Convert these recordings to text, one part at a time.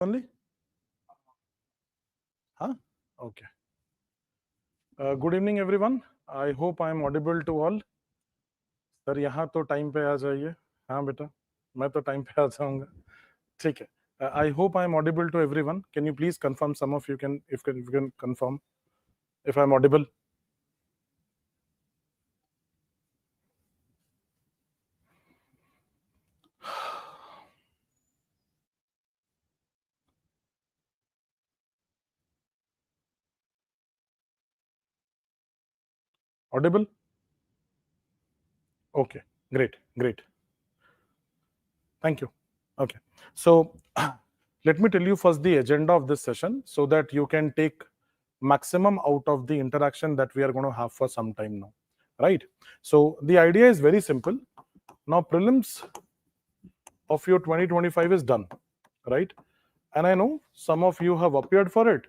only? Huh? Okay. Good evening, everyone. I hope I am audible to all. Sir यहाँ तो time पे आ जाइए. हाँ बेटा, मैं तो टाइम पे आ जाऊंगा. ठीक है. I hope I am audible to everyone. Can you please confirm? Some of you can, if you can confirm if I am audible. Audible? Okay. Great. Great. Thank you. Okay. So let me tell you first the agenda of this session so that you can take maximum out of the interaction that we are going to have for some time now. Right? So the idea is very simple. Now prelims of your 2025 is done, right? And I know some of you have appeared for it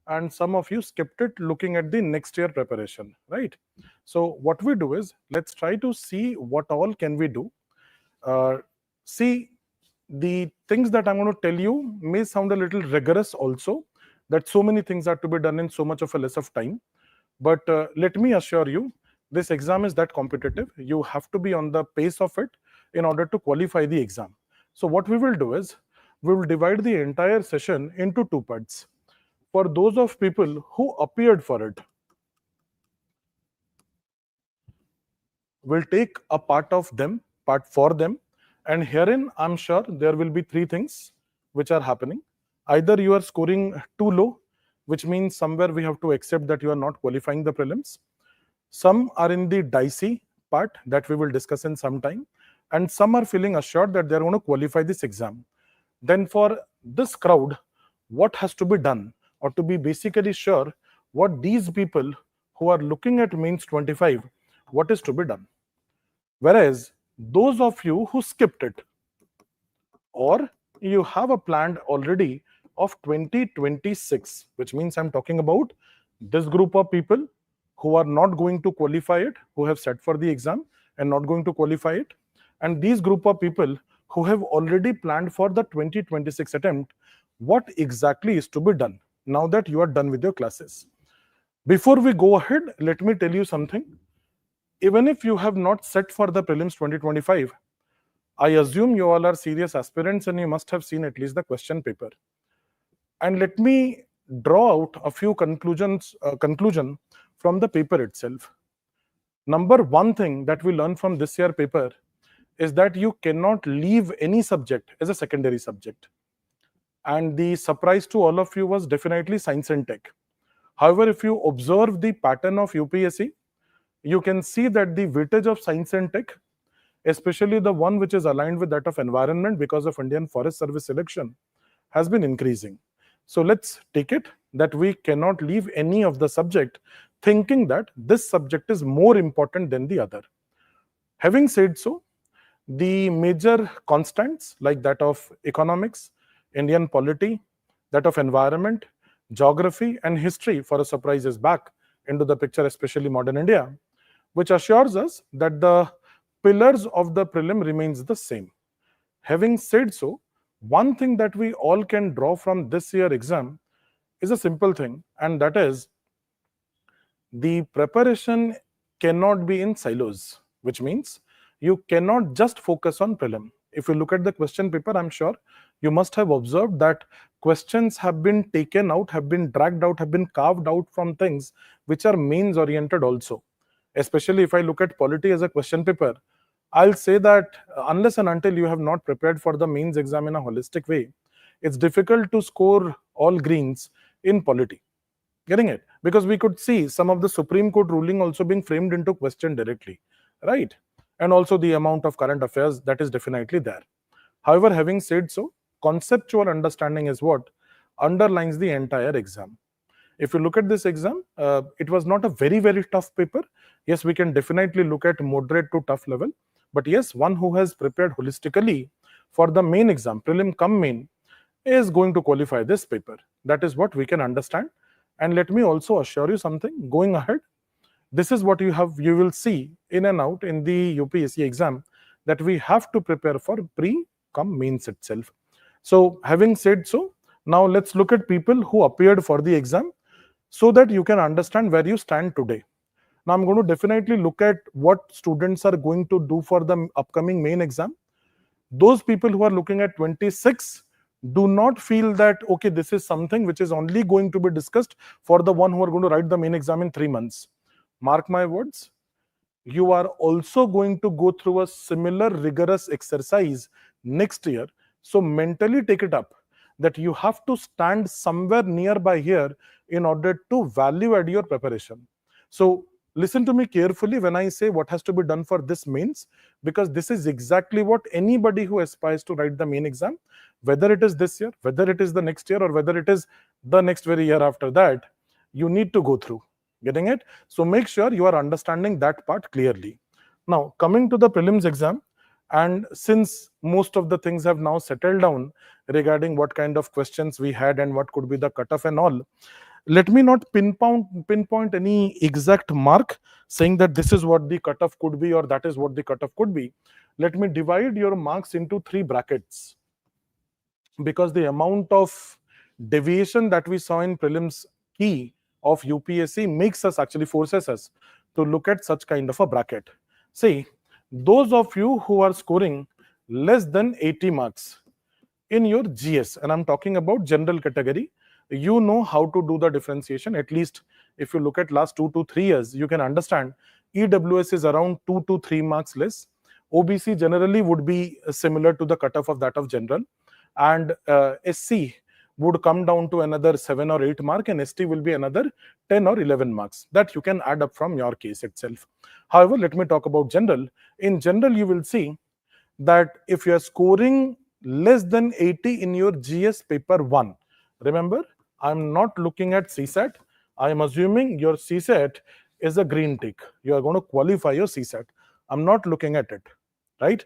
and some of you skipped it looking at the next year preparation, right? So what we do is, let's try to see what all can we do. See, the things that I'm going to tell you may sound a little rigorous also, that so many things are to be done in so much of a less of time. But let me assure you, this exam is that competitive. You have to be on the pace of it in order to qualify the exam. So what we will do is, we will divide the entire session into two parts. For those of people who appeared for it, we'll take a part of them, part for them, and herein I'm sure there will be three things which are happening. Either you are scoring too low, which means somewhere we have to accept that you are not qualifying the prelims. Some are in the dicey part that we will discuss in some time, and some are feeling assured that they're going to qualify this exam. Then for this crowd, what has to be done, or to be basically sure what these people who are looking at mains 25, what is to be done. Whereas those of you who skipped it, or you have a plan already of 2026, which means I'm talking about this group of people who are not going to qualify it, who have sat for the exam and not going to qualify it, and these group of people who have already planned for the 2026 attempt, what exactly is to be done now that you are done with your classes. Before we go ahead, let me tell you something. Even if you have not set for the prelims 2025, I assume you all are serious aspirants and you must have seen at least the question paper. And let me draw out a few conclusion from the paper itself. Number one thing that we learn from this year paper is that you cannot leave any subject as a secondary subject. And the surprise to all of you was definitely science and tech. However, if you observe the pattern of UPSC, you can see that the weightage of science and tech, especially the one which is aligned with that of environment because of Indian Forest Service selection, has been increasing. So let's take it that we cannot leave any of the subject thinking that this subject is more important than the other. Having said so, the major constants like that of economics, Indian polity, that of environment, geography, and history, for a surprise, is back into the picture, especially modern India, which assures us that the pillars of the prelim remains the same. Having said so, one thing that we all can draw from this year exam is a simple thing, and that is the preparation cannot be in silos, which means you cannot just focus on prelim. If you look at the question paper, I'm sure you must have observed that questions have been taken out, have been dragged out, have been carved out from things which are mains oriented also. Especially if I look at polity as a question paper, I'll say that unless and until you have not prepared for the mains exam in a holistic way, it's difficult to score all greens in polity. Getting it? Because we could see some of the Supreme Court ruling also being framed into question directly, right? And also the amount of current affairs that is definitely there. However, having said so, conceptual understanding is what underlines the entire exam. If you look at this exam, it was not a very, very tough paper. Yes, we can definitely look at moderate to tough level. But yes, one who has prepared holistically for the main exam, prelim cum main, is going to qualify this paper. That is what we can understand. And let me also assure you something, going ahead, this is what you will see in and out in the UPSC exam, that we have to prepare for pre cum mains itself. So having said so, Now let's look at people who appeared for the exam so that you can understand where you stand today. Now I'm going to definitely look at what students are going to do for the upcoming main exam. Those people who are looking at 26, do not feel that, okay, this is something which is only going to be discussed for the one who are going to write the main exam in 3 months. Mark my words, you are also going to go through a similar rigorous exercise next year. So mentally take it up that you have to stand somewhere nearby here in order to value add your preparation. So listen to me carefully when I say what has to be done for this mains, because this is exactly what anybody who aspires to write the main exam, whether it is this year, whether it is the next year, or whether it is the next very year after that, you need to go through. Getting it? So make sure you are understanding that part clearly. Now, coming to the prelims exam, and since most of the things have now settled down regarding what kind of questions we had and what could be the cutoff and all, let me not pinpoint any exact mark saying that this is what the cutoff could be or that is what the cutoff could be. Let me divide your marks into 3 brackets, because the amount of deviation that we saw in prelims key of UPSC makes us, actually forces us to look at such kind of a bracket. See, those of you who are scoring less than 80 marks in your GS, and I'm talking about general category, you know how to do the differentiation. At least if you look at last 2 to 3 years, you can understand EWS is around 2 to 3 marks less. OBC generally would be similar to the cutoff of that of general, and SC would come down to another 7 or 8 mark, and ST will be another 10 or 11 marks that you can add up from your case itself. However, let me talk about general. In general, you will see that if you are scoring less than 80 in your GS paper 1, remember, I'm not looking at CSAT. I am assuming your CSAT is a green tick. You are going to qualify your CSAT. I'm not looking at it, right?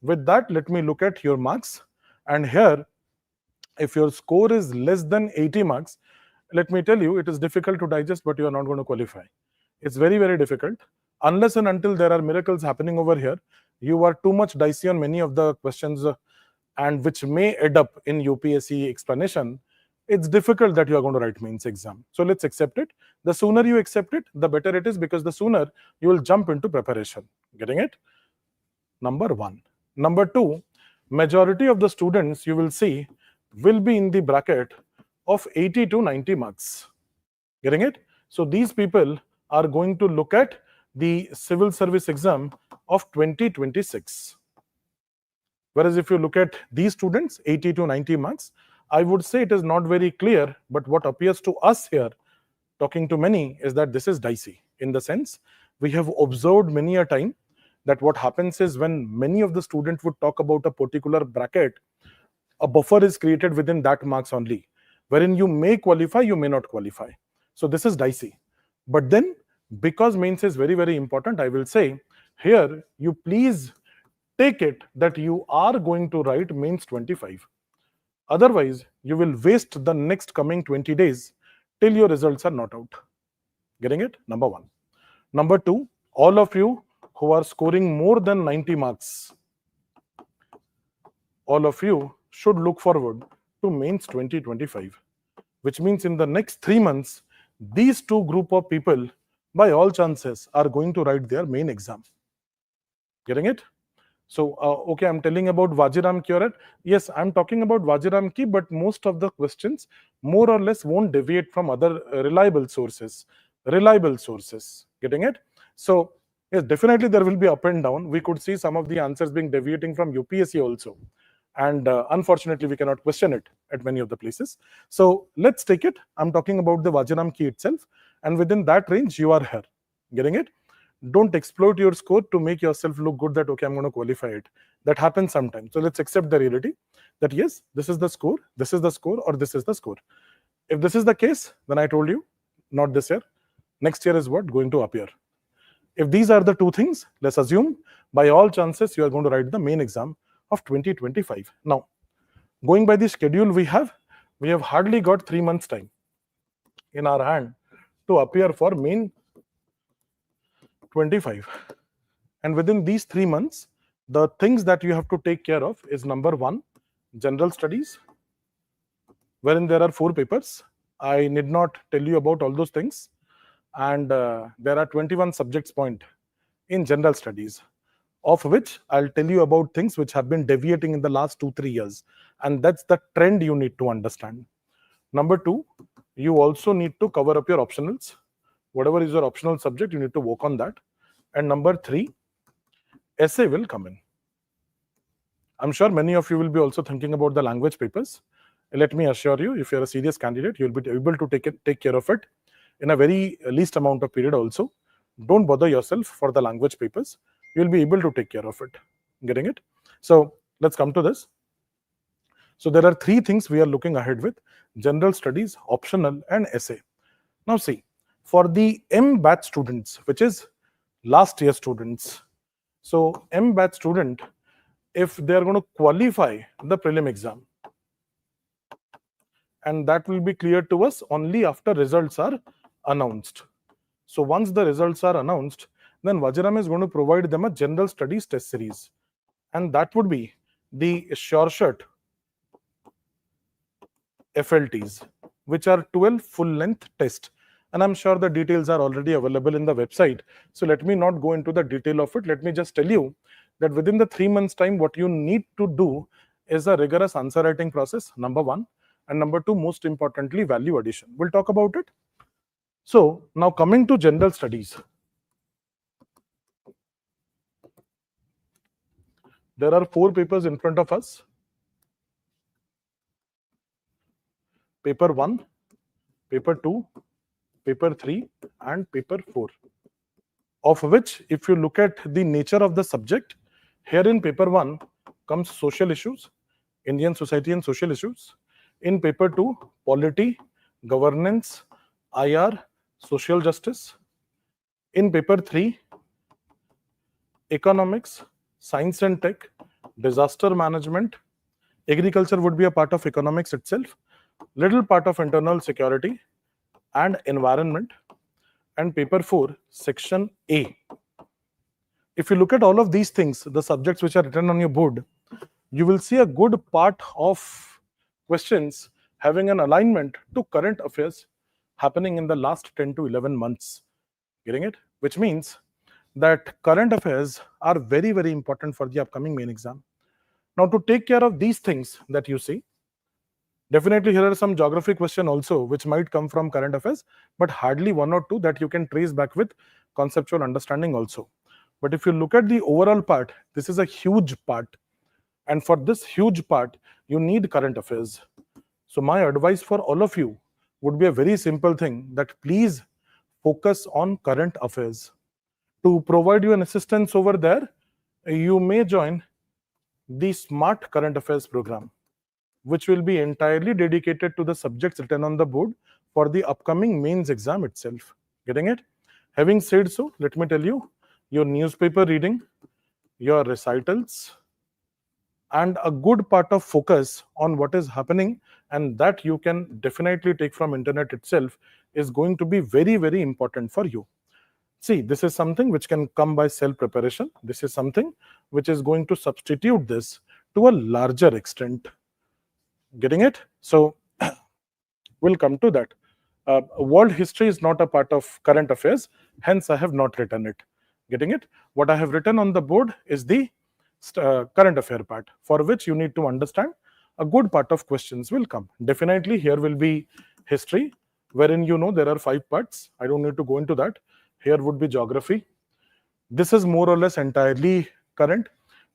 With that, let me look at your marks. And here, if your score is less than 80 marks, let me tell you, it is difficult to digest, but you are not going to qualify. It's very, very difficult. Unless and until there are miracles happening over here, you are too much dicey on many of the questions, and which may add up in UPSC explanation. It's difficult that you are going to write mains exam. So let's accept it. The sooner you accept it, the better it is, because the sooner you will jump into preparation. Getting it? Number 1. Number 2, majority of the students you will see will be in the bracket of 80 to 90 marks. Getting it? So these people are going to look at the civil service exam of 2026. Whereas if you look at these students, 80 to 90 marks, I would say it is not very clear, but what appears to us here, talking to many, is that this is dicey, in the sense we have observed many a time that what happens is when many of the students would talk about a particular bracket, a buffer is created within that marks only, wherein you may qualify, you may not qualify. So this is dicey. But then, because mains is very, very important, I will say here, you please take it that you are going to write mains 25. Otherwise, you will waste the next coming 20 days till your results are not out. Getting it? Number 1. Number 2, all of you who are scoring more than 90 marks, all of you should look forward to mains 2025, which means in the next 3 months, these two group of people, by all chances, are going to write their main exam. Getting it? So, okay, I'm telling about Vajiram Curate. Yes, I'm talking about Vajiram Ki, but most of the questions more or less won't deviate from other reliable sources. Reliable sources. Getting it? So, yes, definitely there will be up and down. We could see some of the answers being deviating from UPSC also. And unfortunately, we cannot question it at many of the places. So, let's take it. I'm talking about the Vajiram Ki itself. And within that range, you are here. Getting it? Don't exploit your score to make yourself look good that, okay, I'm going to qualify it. That happens sometimes. So let's accept the reality that, yes, this is the score, this is the score, or this is the score. If this is the case, then I told you, not this year. Next year is what going to appear. If these are the two things, let's assume by all chances you are going to write the main exam of 2025. Now, going by the schedule we have hardly got 3 months time in our hand to appear for main 25. And within these 3 months, the things that you have to take care of is number 1, general studies. wherein there are 4 papers. I need not tell you about all those things. And there are 21 subjects point in general studies, of which I'll tell you about things which have been deviating in the last 2-3 years. And that's the trend you need to understand. Number 2, you also need to cover up your optionals. Whatever is your optional subject, you need to work on that. And number 3, essay will come in. I'm sure many of you will be also thinking about the language papers. Let me assure you, if you're a serious candidate, you'll be able to take care of it in a very least amount of period also. Don't bother yourself for the language papers. You'll be able to take care of it. Getting it? So let's come to this. So there are 3 things we are looking ahead with: general studies, optional, and essay. Now see, for the M batch students, which is last year students, so M batch student, if they are going to qualify the prelim exam, and that will be clear to us only after results are announced. So once the results are announced, then Vajiram is going to provide them a general studies test series, and that would be the Sure Shot FLTs, which are 12 full-length tests. And I'm sure the details are already available in the website. So let me not go into the detail of it. Let me just tell you that within the 3 months' time, what you need to do is a rigorous answer writing process, number 1. And number 2, most importantly, value addition. We'll talk about it. So now coming to general studies. There are 4 papers in front of us. Paper 1, paper 2, paper 3, and paper 4. Of which, if you look at the nature of the subject, here in paper 1 comes social issues, Indian society and social issues. In paper 2, polity, governance, IR, social justice. In paper 3, economics, science and tech, disaster management. Agriculture would be a part of economics itself, little part of internal security and environment. And paper 4, section A. If you look at all of these things, the subjects which are written on your board, you will see a good part of questions having an alignment to current affairs happening in the last 10 to 11 months. Getting it? Which means that current affairs are very, very important for the upcoming main exam. Now, to take care of these things that you see, definitely here are some geography questions also which might come from current affairs, but hardly 1 or 2 that you can trace back with conceptual understanding also. But if you look at the overall part, this is a huge part. And for this huge part, you need current affairs. So my advice for all of you would be a very simple thing, that please focus on current affairs. To provide you an assistance over there, you may join the Smart Current Affairs program, which will be entirely dedicated to the subjects written on the board for the upcoming mains exam itself. Getting it? Having said so, let me tell you, your newspaper reading, your recitals, and a good part of focus on what is happening, and that you can definitely take from internet itself, is going to be very, very important for you. See, this is something which can come by self-preparation. This is something which is going to substitute this to a larger extent. Getting it? So we'll come to that. World history is not a part of current affairs, hence I have not written it. Getting it? What I have written on the board is the current affair part, for which you need to understand a good part of questions will come. Definitely here will be history, wherein there are 5 parts. I don't need to go into that. Here would be geography. This is more or less entirely current.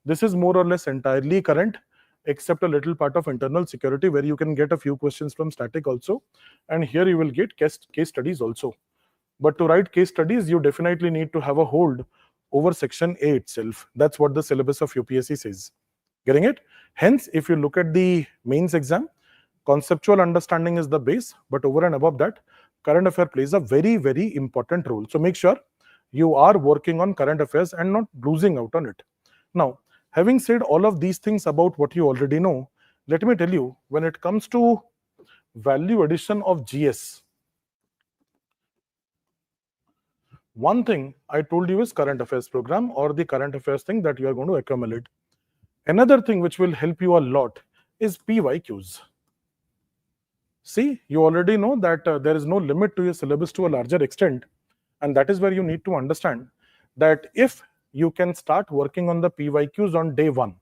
This is more or less entirely current, except a little part of internal security, where you can get a few questions from static also. And here you will get case studies also. But to write case studies, you definitely need to have a hold over section A itself. That's what the syllabus of UPSC says. Getting it? Hence, if you look at the mains exam, conceptual understanding is the base, but over and above that, current affair plays a very, very important role. So make sure you are working on current affairs and not losing out on it. Now, having said all of these things about what you already know, let me tell you, when it comes to value addition of GS, one thing I told you is current affairs program, or the current affairs thing that you are going to accumulate. Another thing which will help you a lot is PYQs. See, you already know that there is no limit to your syllabus to a larger extent. And that is where you need to understand that if you can start working on the PYQs on day one,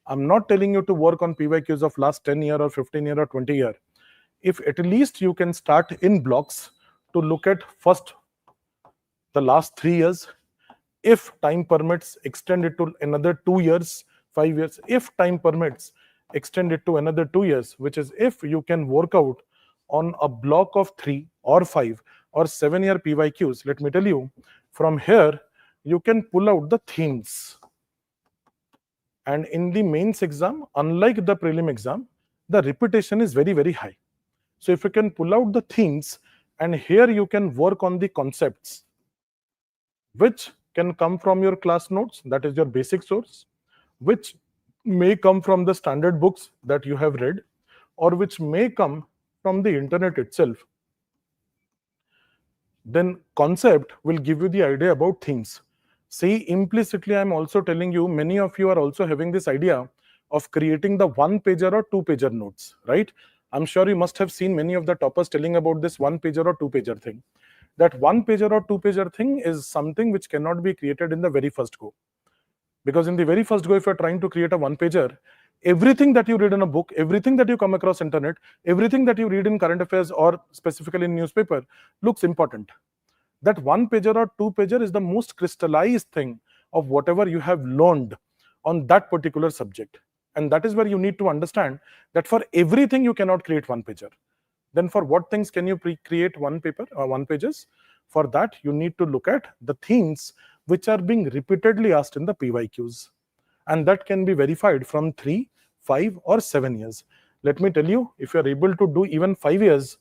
I'm not telling you to work on PYQs of last 10 year or 15 year or 20 year. If at least you can start in blocks to look at first the last 3 years, if time permits, extend it to another 2 years, 5 years. If time permits, extend it to another 2 years, which is if you can work out on a block of 3 or 5 or 7 year PYQs. Let me tell you, from here, you can pull out the themes. And in the mains exam, unlike the prelim exam, the repetition is very, very high. So if you can pull out the themes, and here you can work on the concepts, which can come from your class notes, that is your basic source, which may come from the standard books that you have read, or which may come from the internet itself. Then concept will give you the idea about things. See, implicitly, I'm also telling you, many of you are also having this idea of creating the one pager or two pager notes, right? I'm sure you must have seen many of the toppers telling about this one pager or two pager thing. That one pager or two pager thing is something which cannot be created in the very first go. Because in the very first go, if you're trying to create a one pager, everything that you read in a book, everything that you come across internet, everything that you read in current affairs or specifically in newspaper looks important. That one pager or two pager is the most crystallized thing of whatever you have learned on that particular subject. And that is where you need to understand that for everything you cannot create one pager. Then for what things can you create one paper or one pages? For that, you need to look at the themes which are being repeatedly asked in the PYQs. And that can be verified from 3, 5, or 7 years. Let me tell you, if you are able to do even 5 years,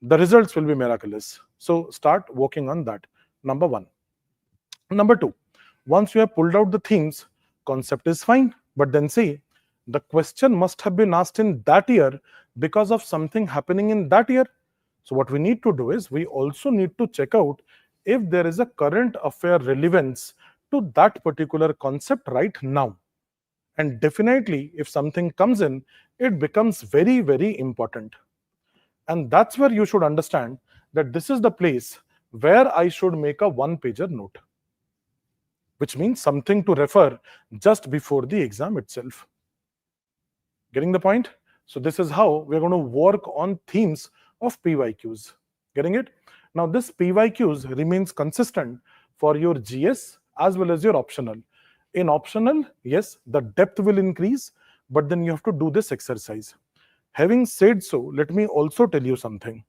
the results will be miraculous. So start working on that. Number one. Number two, once you have pulled out the themes, concept is fine, but then see, the question must have been asked in that year because of something happening in that year. So what we need to do is we also need to check out if there is a current affair relevance to that particular concept right now. And definitely, if something comes in, it becomes very, very important. And that's where you should understand that this is the place where I should make a one pager note, which means something to refer just before the exam itself. Getting the point? So this is how we're going to work on themes of PYQs. Getting it? Now this PYQs remains consistent for your GS as well as your optional. In optional, yes, the depth will increase, but then you have to do this exercise. Having said so, let me also tell you something.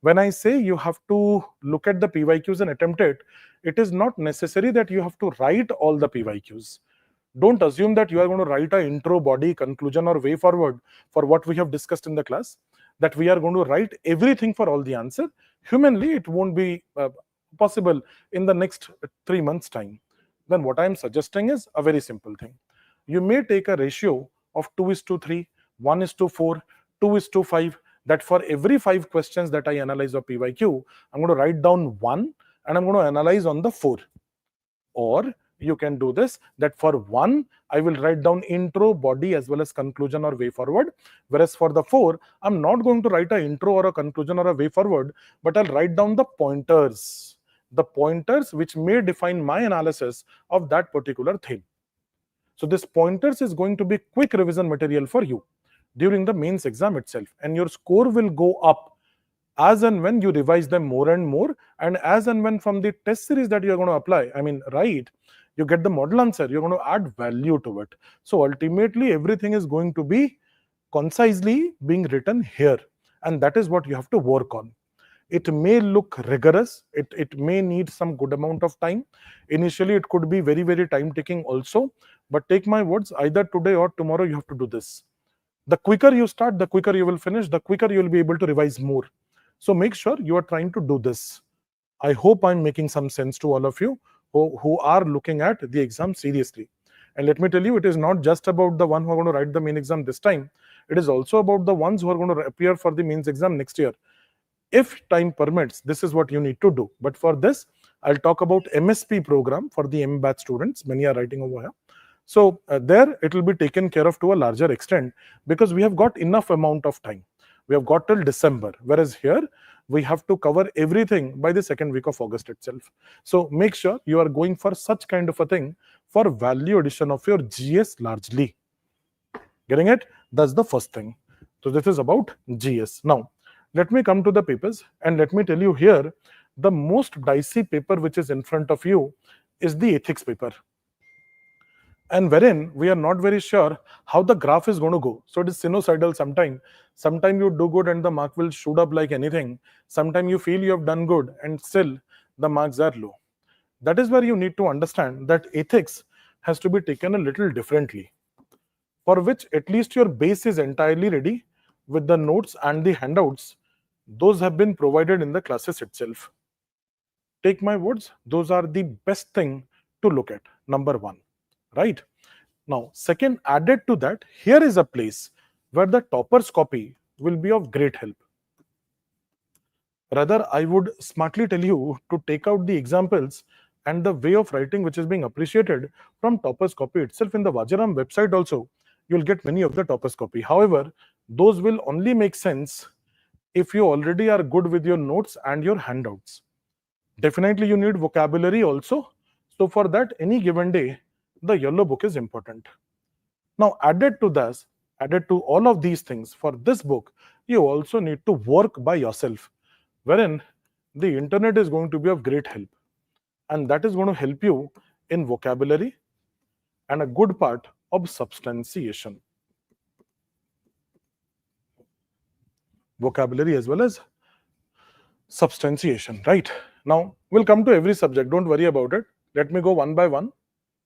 When I say you have to look at the PYQs and attempt it, it is not necessary that you have to write all the PYQs. Don't assume that you are going to write an intro, body, conclusion, or way forward for what we have discussed in the class, that we are going to write everything for all the answer. Humanly, it won't be possible in the next 3 months' time. Then what I am suggesting is a very simple thing. You may take a ratio of 2:3, 1:4, 2:5, that for every 5 questions that I analyze of PYQ, I'm going to write down 1 and I'm going to analyze on the 4. Or you can do this, that for 1, I will write down intro, body, as well as conclusion or way forward. Whereas for the 4, I'm not going to write an intro or a conclusion or a way forward, but I'll write down the pointers. The pointers which may define my analysis of that particular theme. So this pointers is going to be quick revision material for you during the mains exam itself, and your score will go up as and when you revise them more and more, and as and when from the test series that you're going to apply, you get the model answer, you're going to add value to it. So ultimately, everything is going to be concisely being written here, and that is what you have to work on. It may look rigorous, it may need some good amount of time. Initially, it could be very, very time taking also, but take my words, either today or tomorrow you have to do this. The quicker you start, the quicker you will finish, the quicker you will be able to revise more. So make sure you are trying to do this. I hope I'm making some sense to all of you who are looking at the exam seriously. And let me tell you, it is not just about the one who are going to write the main exam this time. It is also about the ones who are going to appear for the mains exam next year. If time permits, this is what you need to do. But for this, I'll talk about MSP program for the M-Batch students. Many are writing over here. So there it will be taken care of to a larger extent because we have got enough amount of time. We have got till December, whereas here we have to cover everything by the second week of August itself. So make sure you are going for such kind of a thing for value addition of your GS largely. Getting it? That's the first thing. So this is about GS. Now, let me come to the papers and let me tell you here, the most dicey paper which is in front of you is the ethics paper, and wherein we are not very sure how the graph is going to go. So it is sinusoidal sometime. Sometime you do good and the mark will shoot up like anything. Sometime you feel you have done good and still the marks are low. That is where you need to understand that ethics has to be taken a little differently, for which at least your base is entirely ready with the notes and the handouts. Those have been provided in the classes itself. Take my words, those are the best thing to look at, number one, right? Now, second, added to that, here is a place where the topper's copy will be of great help. Rather, I would smartly tell you to take out the examples and the way of writing which is being appreciated from topper's copy itself. In the Vajiram website also, you'll get many of the topper's copy. However, those will only make sense if you already are good with your notes and your handouts. Definitely you need vocabulary also. So for that, any given day, the yellow book is important. Now, added to this, added to all of these things, for this book, you also need to work by yourself, wherein the internet is going to be of great help. And that is going to help you in vocabulary and a good part of substantiation. Vocabulary as well as substantiation, right? Now, we'll come to every subject. Don't worry about it. Let me go one by one.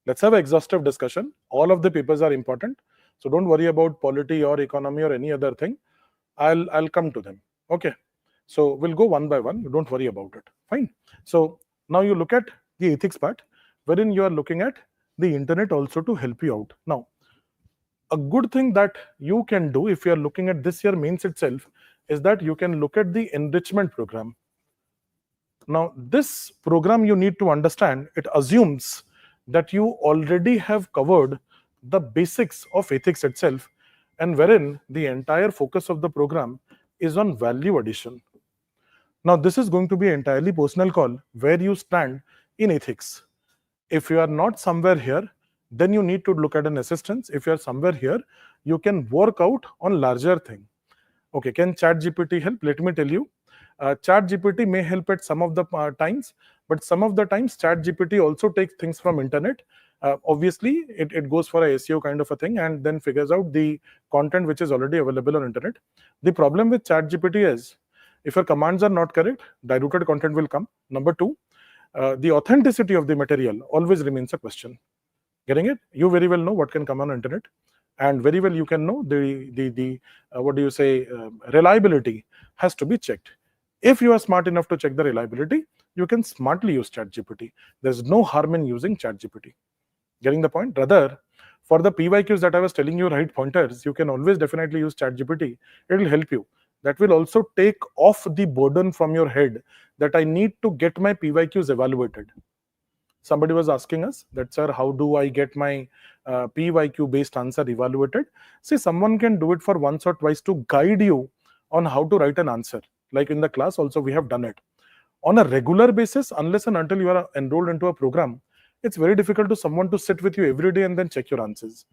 Let's have an exhaustive discussion. All of the papers are important. So don't worry about polity or economy or any other thing. I'll come to them. Okay. So we'll go one by one. Don't worry about it. Fine. So now you look at the ethics part, wherein you are looking at the internet also to help you out. Now, a good thing that you can do if you are looking at this year mains itself is that you can look at the enrichment program. Now, this program you need to understand, it assumes that you already have covered the basics of ethics itself, and wherein the entire focus of the program is on value addition. Now, this is going to be entirely personal call where you stand in ethics. If you are not somewhere here, then you need to look at an assistance. If you are somewhere here, you can work out on larger thing. Okay, can ChatGPT help? Let me tell you. ChatGPT may help at some of the times, but some of the times ChatGPT also takes things from internet. Obviously, it goes for a SEO kind of a thing and then figures out the content which is already available on internet. The problem with ChatGPT is, if your commands are not correct, diluted content will come. Number two, the authenticity of the material always remains a question. Getting it? You very well know what can come on internet, and very well you can know the what do you say, reliability has to be checked. If you are smart enough to check the reliability, you can smartly use ChatGPT. There's no harm in using ChatGPT. Getting the point? Rather, for the PYQs that I was telling you, right pointers, you can always definitely use ChatGPT. It will help you. That will also take off the burden from your head that I need to get my PYQs evaluated. Somebody was asking us that, sir, how do I get my PYQ based answer evaluated? See, someone can do it for once or twice to guide you on how to write an answer. Like in the class also, we have done it. On a regular basis, unless and until you are enrolled into a program, it's very difficult to someone to sit with you every day and then check your answers.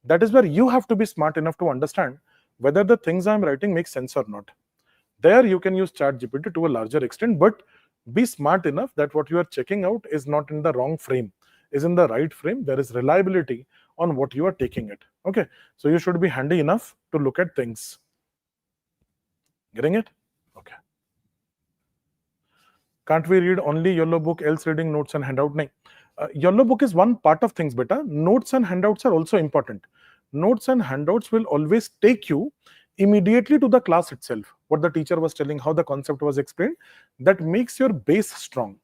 That is where you have to be smart enough to understand whether the things I'm writing make sense or not. There you can use ChatGPT to a larger extent, but be smart enough that what you are checking out is not in the wrong frame, is in the right frame. There is reliability on what you are taking it. Okay, so you should be handy enough to look at things. Getting it? Okay. Can't we read only yellow book, else reading notes and handout? No. Yellow book is one part of things, beta. Notes and handouts are also important. Notes and handouts will always take you immediately to the class itself. What the teacher was telling, how the concept was explained, that makes your base strong.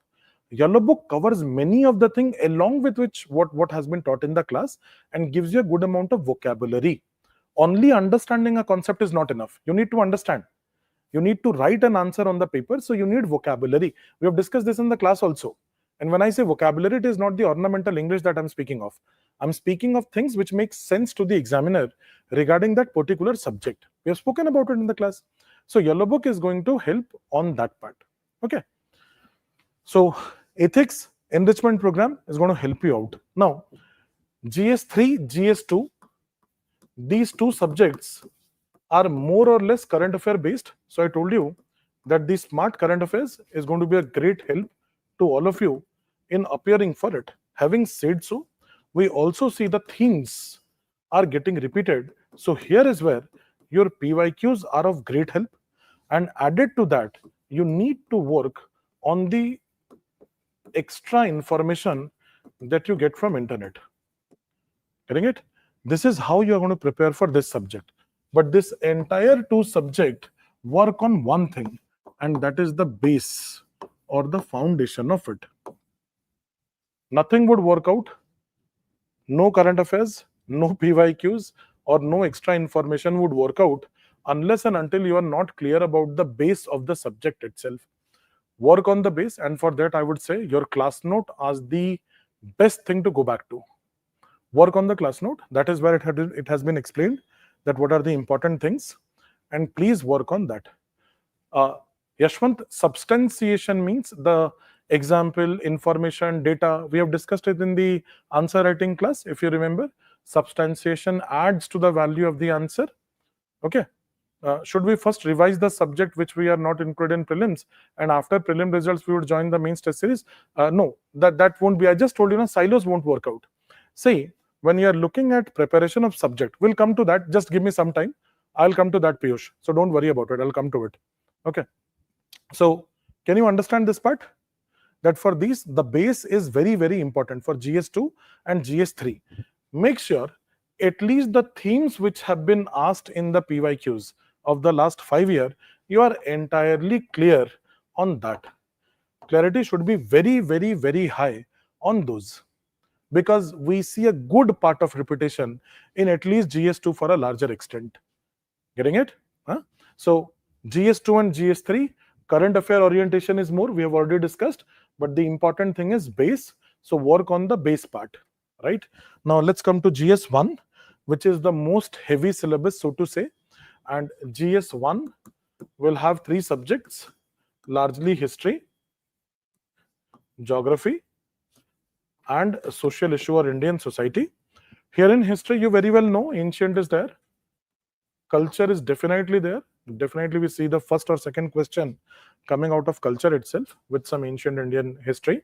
Yellow book covers many of the things along with which what has been taught in the class and gives you a good amount of vocabulary. Only understanding a concept is not enough. You need to understand. You need to write an answer on the paper, so you need vocabulary. We have discussed this in the class also. And when I say vocabulary, it is not the ornamental English that I'm speaking of. I'm speaking of things which make sense to the examiner regarding that particular subject. We have spoken about it in the class. So yellow book is going to help on that part. Okay. So ethics enrichment program is going to help you out. Now, GS3, GS2, these two subjects are more or less current affair based. So I told you that the smart current affairs is going to be a great help to all of you in appearing for it. Having said so, we also see the themes are getting repeated. So here is where your PYQs are of great help, and added to that, you need to work on the extra information that you get from internet. Getting it? This is how you are going to prepare for this subject. But this entire two subject work on one thing, and that is the base or the foundation of it. Nothing would work out. No current affairs, no PYQs, or no extra information would work out unless and until you are not clear about the base of the subject itself. Work on the base, and for that I would say your class note as the best thing to go back to. Work on the class note. That is where it has been explained that what are the important things, and please work on that. Yashwant, substantiation means the example, information, data. We have discussed it in the answer writing class, if you remember. Substantiation adds to the value of the answer. Okay. Should we first revise the subject which we are not included in prelims, and after prelim results we would join the mains test series? No, that won't be. I just told you, silos won't work out. See, when you are looking at preparation of subject, we'll come to that. Just give me some time. I'll come to that, Piyush. So don't worry about it. I'll come to it. Okay. So can you understand this part? That for these, the base is very, very important for GS2 and GS3. Make sure at least the themes which have been asked in the PYQs of the last 5 years, you are entirely clear on that. Clarity should be very, very, very high on those, because we see a good part of repetition in at least GS2 for a larger extent. Getting it? Huh? So GS2 and GS3, current affair orientation is more, we have already discussed, but the important thing is base. So work on the base part, right? Now let's come to GS1, which is the most heavy syllabus, so to say. And GS1 will have 3 subjects, largely history, geography, and social issue or Indian society. Here in history, you very well know ancient is there. Culture is definitely there. Definitely we see the first or second question coming out of culture itself with some ancient Indian history.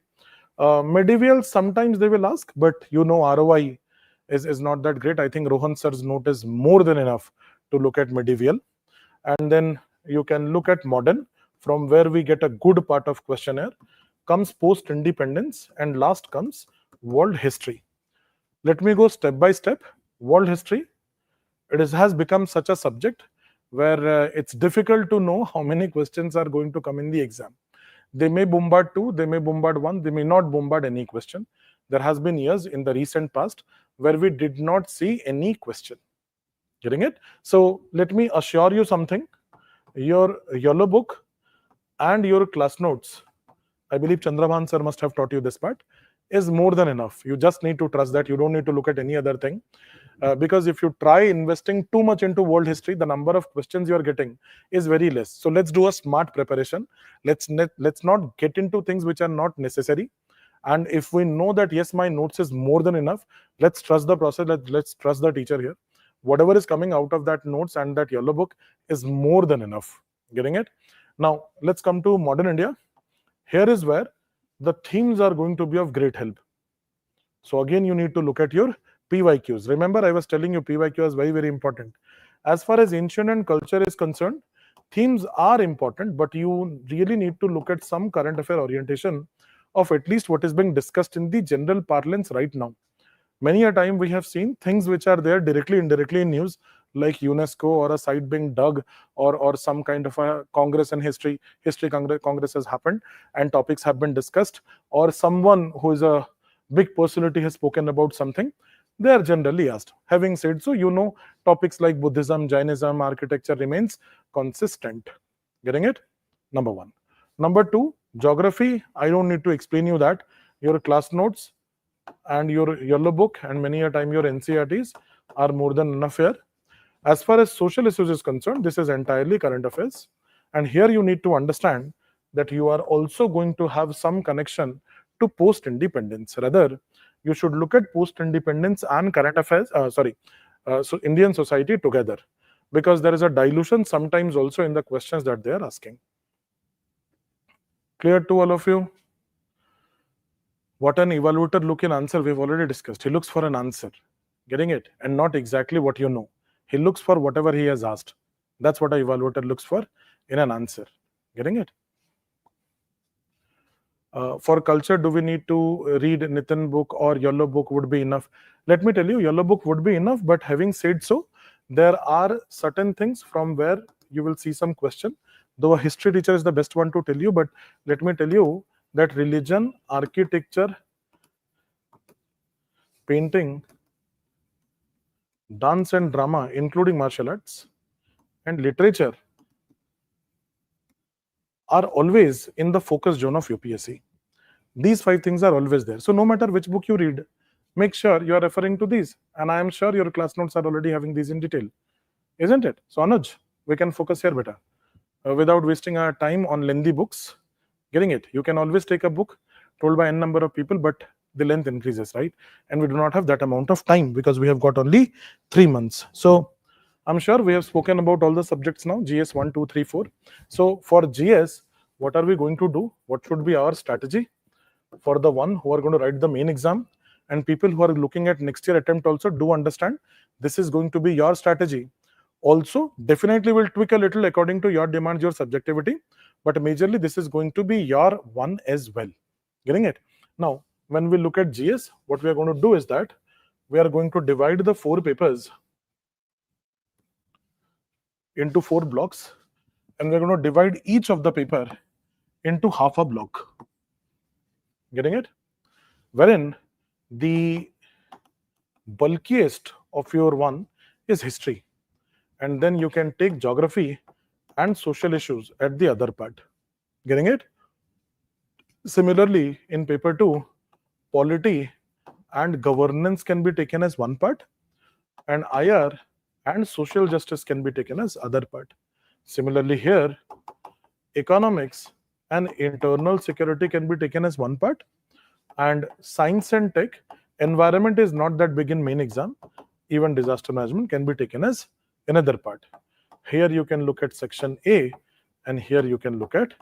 Medieval, sometimes they will ask, but you know ROI is not that great. I think Rohan sir's note is more than enough to look at medieval. And then you can look at modern, from where we get a good part of questionnaire. Comes post-independence, and last comes world history. Let me go step by step. World history, has become such a subject where it's difficult to know how many questions are going to come in the exam. They may bombard 2, they may bombard 1, they may not bombard any question. There has been years in the recent past where we did not see any question. Getting it? So let me assure you something. Your yellow book and your class notes, I believe Chandrabhan sir must have taught you this part, is more than enough. You just need to trust that. You don't need to look at any other thing. Because if you try investing too much into world history, the number of questions you are getting is very less. So let's do a smart preparation. Let's not get into things which are not necessary. And if we know that, yes, my notes is more than enough, let's trust the process. Let's trust the teacher here. Whatever is coming out of that notes and that yellow book is more than enough. Getting it? Now, let's come to modern India. Here is where the themes are going to be of great help. So again, you need to look at your PYQs. Remember, I was telling you PYQ is very, very important. As far as ancient and culture is concerned, themes are important, but you really need to look at some current affair orientation of at least what is being discussed in the general parlance right now. Many a time we have seen things which are there directly, indirectly in news, like UNESCO or a site being dug, or some kind of a congress in history congress has happened and topics have been discussed, or someone who is a big personality has spoken about something. They are generally asked. Having said so, you know, topics like Buddhism, Jainism, architecture remains consistent. Getting it? Number 1. Number 2, geography. I don't need to explain you that. Your class notes and your yellow book and many a time your NCERTs are more than enough here. As far as social issues is concerned, this is entirely current affairs. And here you need to understand that you are also going to have some connection to post-independence. Rather, you should look at post-independence and current affairs, so Indian society together, because there is a dilution sometimes also in the questions that they are asking. Clear to all of you? What an evaluator look in answer, we've already discussed. He looks for an answer, getting it, and not exactly what you know. He looks for whatever he has asked. That's what an evaluator looks for in an answer, getting it? For culture, do we need to read Nitin book or Yellow book would be enough? Let me tell you, Yellow book would be enough, but having said so, there are certain things from where you will see some question. Though a history teacher is the best one to tell you, but let me tell you that religion, architecture, painting, dance and drama, including martial arts, and literature are always in the focus zone of UPSC. These 5 things are always there. So no matter which book you read, make sure you are referring to these. And I am sure your class notes are already having these in detail, isn't it? So Anuj, we can focus here better without wasting our time on lengthy books. Getting it? You can always take a book told by n number of people, but the length increases, right? And we do not have that amount of time because we have got only 3 months. So I'm sure we have spoken about all the subjects now, GS 1, 2, 3, 4. So for GS, what are we going to do? What should be our strategy? For the one who are going to write the main exam, and people who are looking at next year attempt also do understand this is going to be your strategy. Also, definitely will tweak a little according to your demands, your subjectivity, but majorly this is going to be your one as well. Getting it? Now, when we look at GS, what we are going to do is that we are going to divide the 4 papers into 4 blocks, and we're going to divide each of the paper into half a block. Getting it? Wherein the bulkiest of your one is history, and then you can take geography and social issues at the other part. Getting it? Similarly, in paper 2, polity and governance can be taken as one part, and IR and social justice can be taken as other part. Similarly here, economics and internal security can be taken as one part, and science and tech, environment is not that big in main exam, even disaster management can be taken as another part. Here you can look at section A, and here you can look at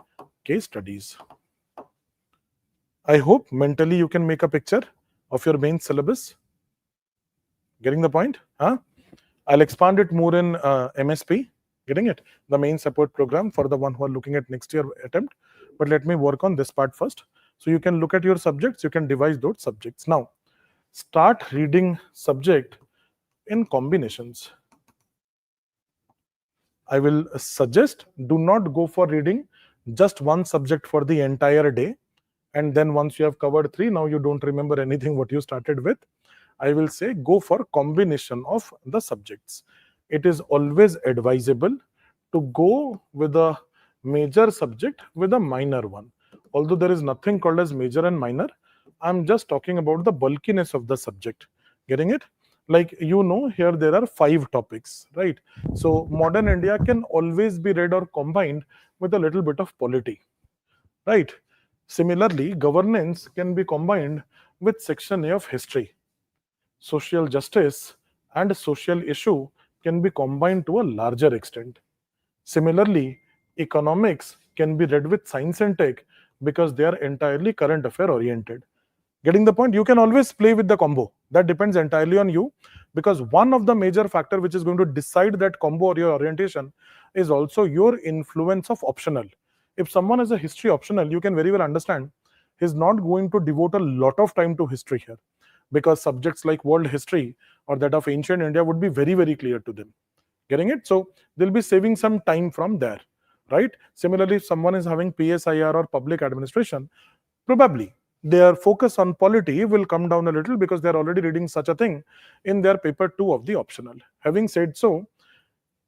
case studies. I hope mentally you can make a picture of your main syllabus. Getting the point? Huh? I'll expand it more in MSP. Getting it? The main support program for the one who are looking at next year attempt. But let me work on this part first. So you can look at your subjects, you can devise those subjects. Now, start reading subject in combinations. I will suggest do not go for reading just one subject for the entire day. And then once you have covered 3, now you don't remember anything what you started with. I will say go for combination of the subjects. It is always advisable to go with a major subject with a minor one. Although there is nothing called as major and minor, I'm just talking about the bulkiness of the subject. Getting it? Like, you know, here there are 5 topics, right? So modern India can always be read or combined with a little bit of polity, right? Similarly, governance can be combined with section A of history. Social justice and social issue can be combined to a larger extent. Similarly, economics can be read with science and tech because they are entirely current affair oriented. Getting the point? You can always play with the combo. That depends entirely on you, because one of the major factor which is going to decide that combo or your orientation is also your influence of optional. If someone is a history optional, you can very well understand he's not going to devote a lot of time to history here, because subjects like world history or that of ancient India would be very, very clear to them. Getting it? So they'll be saving some time from there, right? Similarly, if someone is having PSIR or public administration, probably their focus on polity will come down a little because they're already reading such a thing in their paper 2 of the optional. Having said so,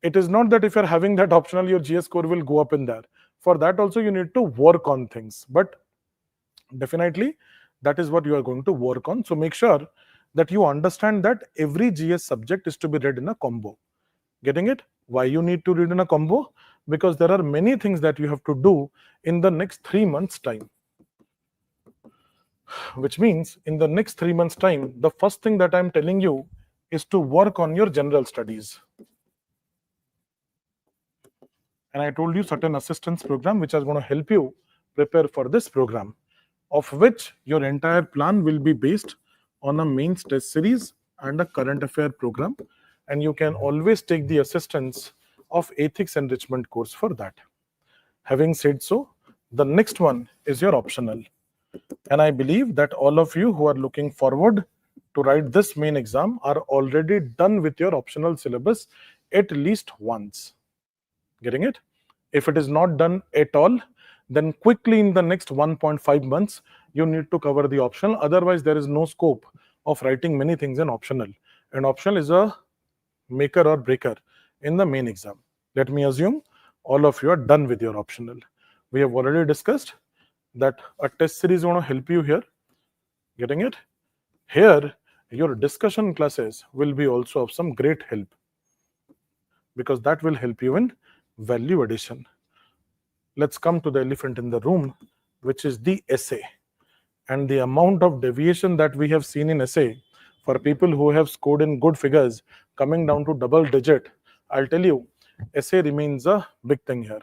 it is not that if you're having that optional, your GS score will go up in there. For that also, you need to work on things. But definitely, that is what you are going to work on. So make sure that you understand that every GS subject is to be read in a combo. Getting it? Why you need to read in a combo? because there are many things that you have to do in the next 3 months time, which means in the next 3 months time, the first thing that I'm telling you is to work on your general studies. And I told you certain assistance program which are going to help you prepare for this program, of which your entire plan will be based on a mains test series and a current affair program, and you can always take the assistance of ethics enrichment course for that. Having said so, the next one is your optional, and I believe that all of you who are looking forward to write this main exam are already done with your optional syllabus at least once. Getting it? If it is not done at all, then quickly in the next 1.5 months, you need to cover the optional. Otherwise, there is no scope of writing many things in optional. And optional is a maker or breaker in the main exam. Let me assume all of you are done with your optional. We have already discussed that a test series is going to help you here. Getting it? Here, your discussion classes will be also of some great help, because that will help you in value addition. Let's come to the elephant in the room, which is the essay. And the amount of deviation that we have seen in essay for people who have scored in good figures coming down to double digit, I'll tell you, essay remains a big thing here.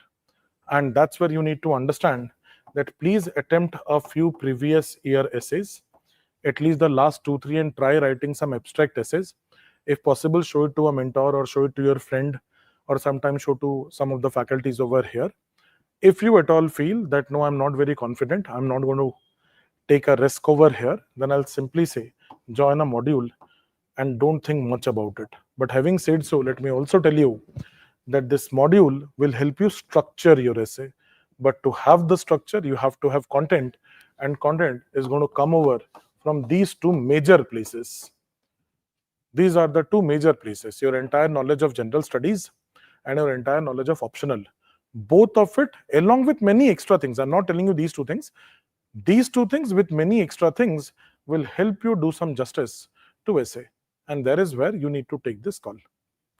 And that's where you need to understand that please attempt a few previous year essays, at least the last 2-3, and try writing some abstract essays. If possible, show it to a mentor or show it to your friend, or sometimes show to some of the faculties over here. If you at all feel that no, I'm not very confident, I'm not going to take a risk over here, then I'll simply say join a module and don't think much about it. But having said so, let me also tell you that this module will help you structure your essay. But to have the structure, you have to have content, and content is going to come over from these two major places. These are the two major places: your entire knowledge of general studies and your entire knowledge of optional. Both of it, along with many extra things. I'm not telling you these two things. These two things with many extra things will help you do some justice to essay. And there is where you need to take this call.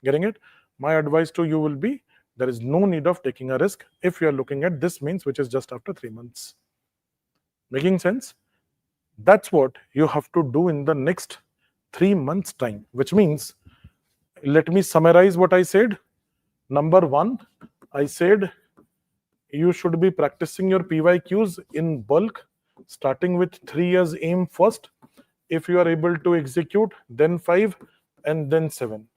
Getting it? My advice to you will be, there is no need of taking a risk if you are looking at this means, which is just after 3 months. Making sense? That's what you have to do in the next 3 months time, which means, let me summarize what I said. Number one, I said you should be practicing your PYQs in bulk, starting with 3 years aim first. If you are able to execute, then 5, and then 7.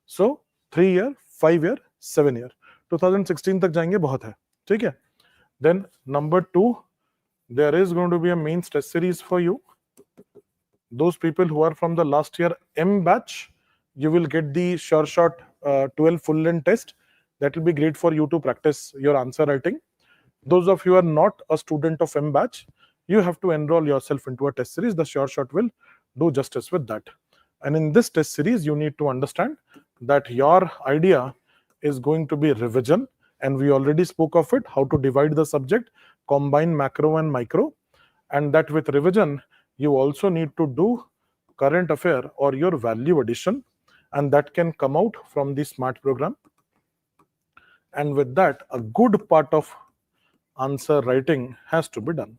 So 3 year, 5 year, 7 year. 2016 तक जाएंगे, बहुत है, ठीक है? Then number 2, there is going to be a mains test series for you. Those people who are from the last year M batch, you will get the sure shot 12 full length test. That will be great for you to practice your answer writing. Those of you who are not a student of M batch, you have to enroll yourself into a test series. The sure shot will do justice with that. And in this test series, you need to understand that your idea is going to be revision. And we already spoke of it, how to divide the subject, combine macro and micro. And that with revision, you also need to do current affair or your value addition. And that can come out from the SMART program. And with that, a good part of answer writing has to be done.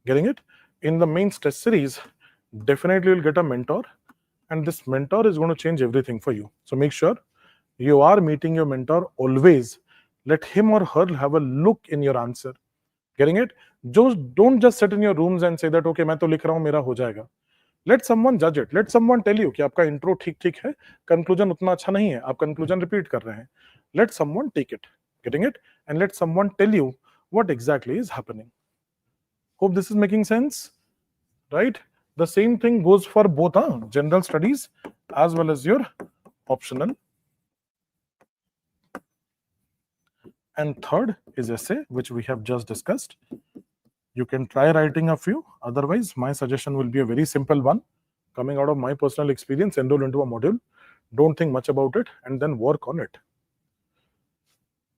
Getting it? In the mains test series, definitely you'll get a mentor, and this mentor is going to change everything for you. So make sure you are meeting your mentor always. Let him or her have a look in your answer. Getting it? Just don't just sit in your rooms and say that, okay, मैं तो लिख रहा हूँ, मेरा हो जाएगा. Let someone judge it. Let someone tell you कि आपका intro ठीक है, conclusion उतना अच्छा नहीं है, आप conclusion repeat कर रहे हैं. Let someone take it. Getting it? And let someone tell you what exactly is happening. Hope this is making sense, right? The same thing goes for both general studies as well as your optional. And third is essay, which we have just discussed. You can try writing a few. Otherwise, my suggestion will be a very simple one. Coming out of my personal experience, enroll into a module. Don't think much about it and then work on it.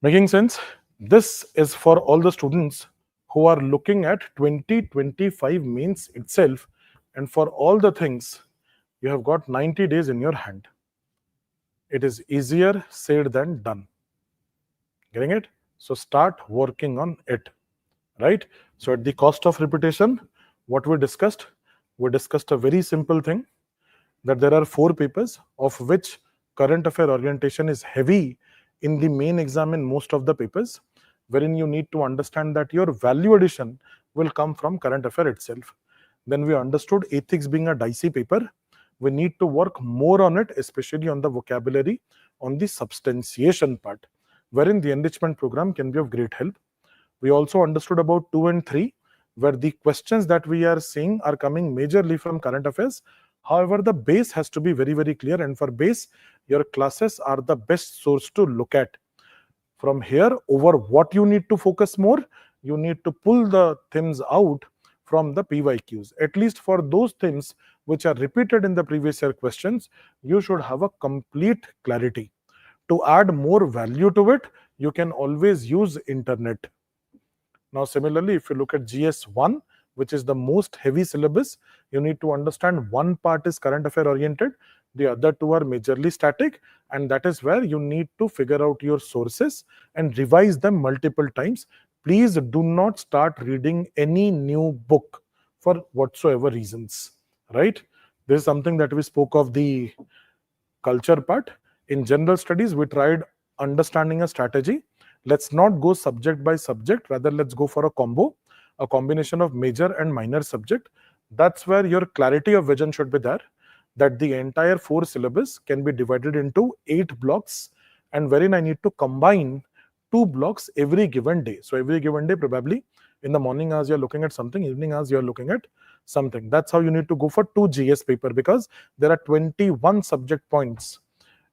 Making sense? This is for all the students who are looking at 2025 mains itself. And for all the things, you have got 90 days in your hand. It is easier said than done. Getting it? So start working on it, right? So at the cost of repetition, what we discussed a very simple thing, that there are 4 papers of which current affair orientation is heavy in the main exam in most of the papers, wherein you need to understand that your value addition will come from current affair itself. Then we understood ethics being a dicey paper. We need to work more on it, especially on the vocabulary, on the substantiation part, wherein the enrichment program can be of great help. We also understood about 2 and 3, where the questions that we are seeing are coming majorly from current affairs. However, the base has to be very, very clear, and for base, your classes are the best source to look at. From here, over what you need to focus more, you need to pull the themes out from the PYQs. At least for those themes which are repeated in the previous year questions, you should have a complete clarity. To add more value to it, you can always use internet. Now, similarly, if you look at GS1, which is the most heavy syllabus, you need to understand one part is current affair oriented, the other two are majorly static, and that is where you need to figure out your sources and revise them multiple times. Please do not start reading any new book for whatsoever reasons, right? This is something that we spoke of the culture part. In general studies, we tried understanding a strategy. Let's not go subject by subject, rather let's go for a combo, a combination of major and minor subject. That's where your clarity of vision should be there, that the entire 4 syllabus can be divided into 8 blocks, and wherein I need to combine 2 blocks every given day. So every given day, probably in the morning hours you're looking at something, evening hours you're looking at something. That's how you need to go for 2 GS paper, because there are 21 subject points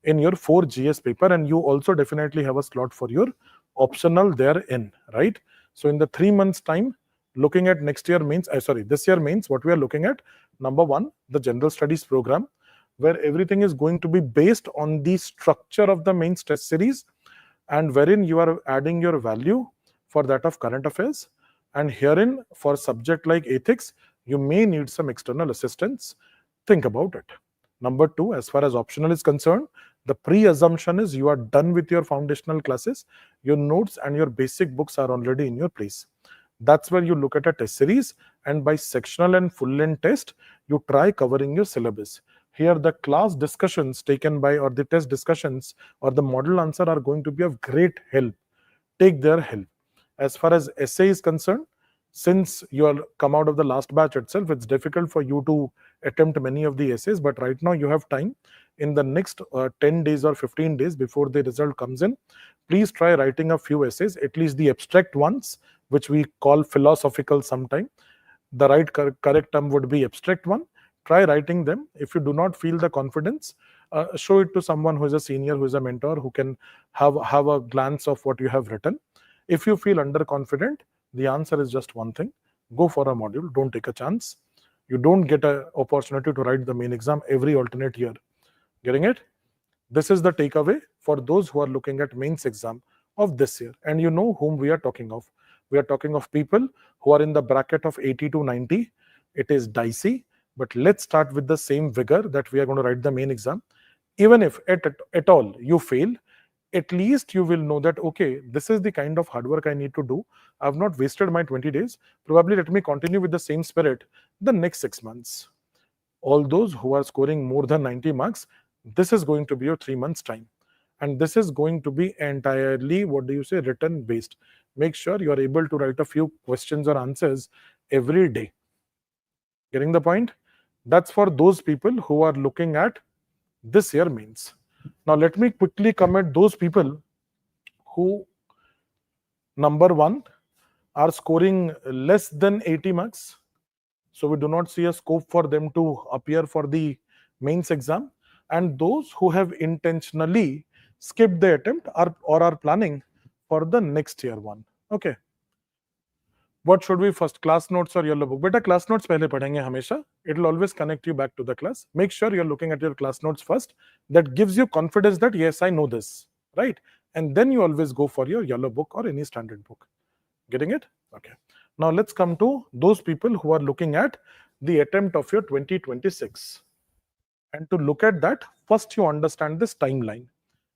in your 4 GS paper, and you also definitely have a slot for your optional therein, right? So in the 3 months time, looking at next year mains, this year mains, what we are looking at, number 1, the general studies program, where everything is going to be based on the structure of the mains test series, and wherein you are adding your value for that of current affairs. And herein, for subject like ethics, you may need some external assistance. Think about it. Number 2, as far as optional is concerned, the pre-assumption is you are done with your foundational classes, your notes and your basic books are already in your place. That's where you look at a test series, and by sectional and full length test, you try covering your syllabus. Here, the class discussions taken by, or the test discussions or the model answer are going to be of great help. Take their help. As far as essay is concerned, since you are come out of the last batch itself, it's difficult for you to attempt many of the essays, but right now you have time. In the next 10 days or 15 days before the result comes in, please try writing a few essays, at least the abstract ones, which we call philosophical sometime. The right correct term would be abstract one. Try writing them. If you do not feel the confidence, show it to someone who is a senior, who is a mentor, who can have a glance of what you have written. If you feel underconfident, the answer is just one thing: go for a module. Don't take a chance. You don't get an opportunity to write the main exam every alternate year. Getting it? This is the takeaway for those who are looking at mains exam of this year. And you know whom we are talking of. We are talking of people who are in the bracket of 80 to 90. It is dicey, but let's start with the same vigor that we are going to write the main exam. Even if at all you fail, at least you will know that, okay, this is the kind of hard work I need to do. I've not wasted my 20 days. Probably let me continue with the same spirit the next 6 months. All those who are scoring more than 90 marks, this is going to be your 3 months time. And this is going to be entirely, written based. Make sure you are able to write a few questions or answers every day. Getting the point? That's for those people who are looking at this year mains. Now, let me quickly comment those people who, number 1, are scoring less than 80 marks. So we do not see a scope for them to appear for the mains exam. And those who have intentionally skipped the attempt or are planning for the next year one. Okay. What should we first, class notes or yellow book? Beta, class notes pehle padhenge hamesha. It will always connect you back to the class. Make sure you're looking at your class notes first. That gives you confidence that yes, I know this, right? And then you always go for your yellow book or any standard book. Getting it? Okay. Now let's come to those people who are looking at the attempt of your 2026. And to look at that, first you understand this timeline.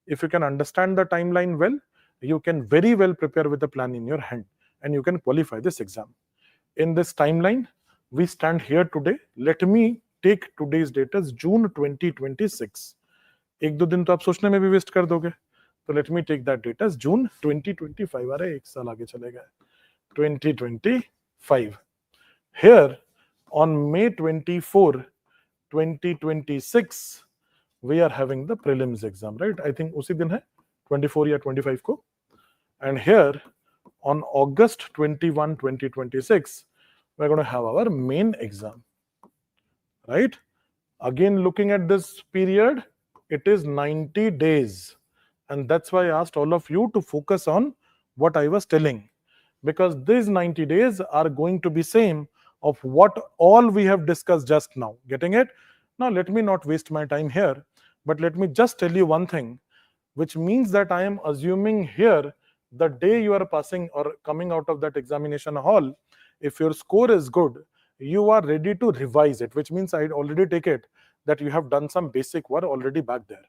If you can understand the timeline well, you can very well prepare with a plan in your hand and you can qualify this exam. In this timeline, we stand here today. Let me take today's date as June 2026. एक दो दिन तो आप सोचने में भी waste कर दोगे, तो let me take that date as June 2025. अरे एक साल आगे चले गए, 2025. Here on May 24, 2026, we are having the prelims exam, right? I think उसी दिन है 24 या 25 को. And here on August 21, 2026, we're going to have our main exam, right? Again, looking at this period, it is 90 days. And that's why I asked all of you to focus on what I was telling. Because these 90 days are going to be same of what all we have discussed just now. Getting it? Now, let me not waste my time here, but let me just tell you one thing, which means that I am assuming here the day you are passing or coming out of that examination hall, if your score is good, you are ready to revise it, which means I already take it that you have done some basic work already back there.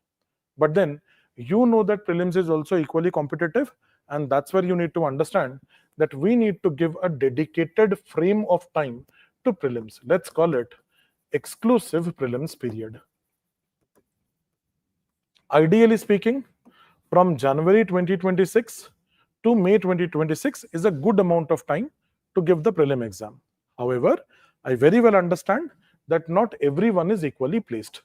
But then you know that prelims is also equally competitive, and that's where you need to understand that we need to give a dedicated frame of time to prelims. Let's call it exclusive prelims period. Ideally speaking, from January 2026 to May 2026 is a good amount of time to give the prelim exam. However, I very well understand that not everyone is equally placed,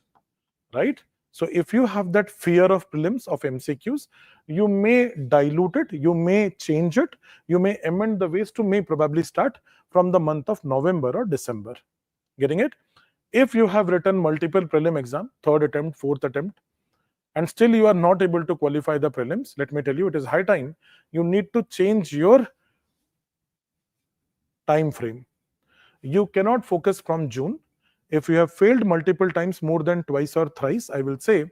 right? So if you have that fear of prelims, of MCQs, you may dilute it, you may change it, you may amend the ways to may probably start from the month of November or December. Getting it? If you have written multiple prelim exam, third attempt, fourth attempt, and still you are not able to qualify the prelims, let me tell you, it is high time you need to change your time frame. You cannot focus from June. If you have failed multiple times, more than twice or thrice, I will say,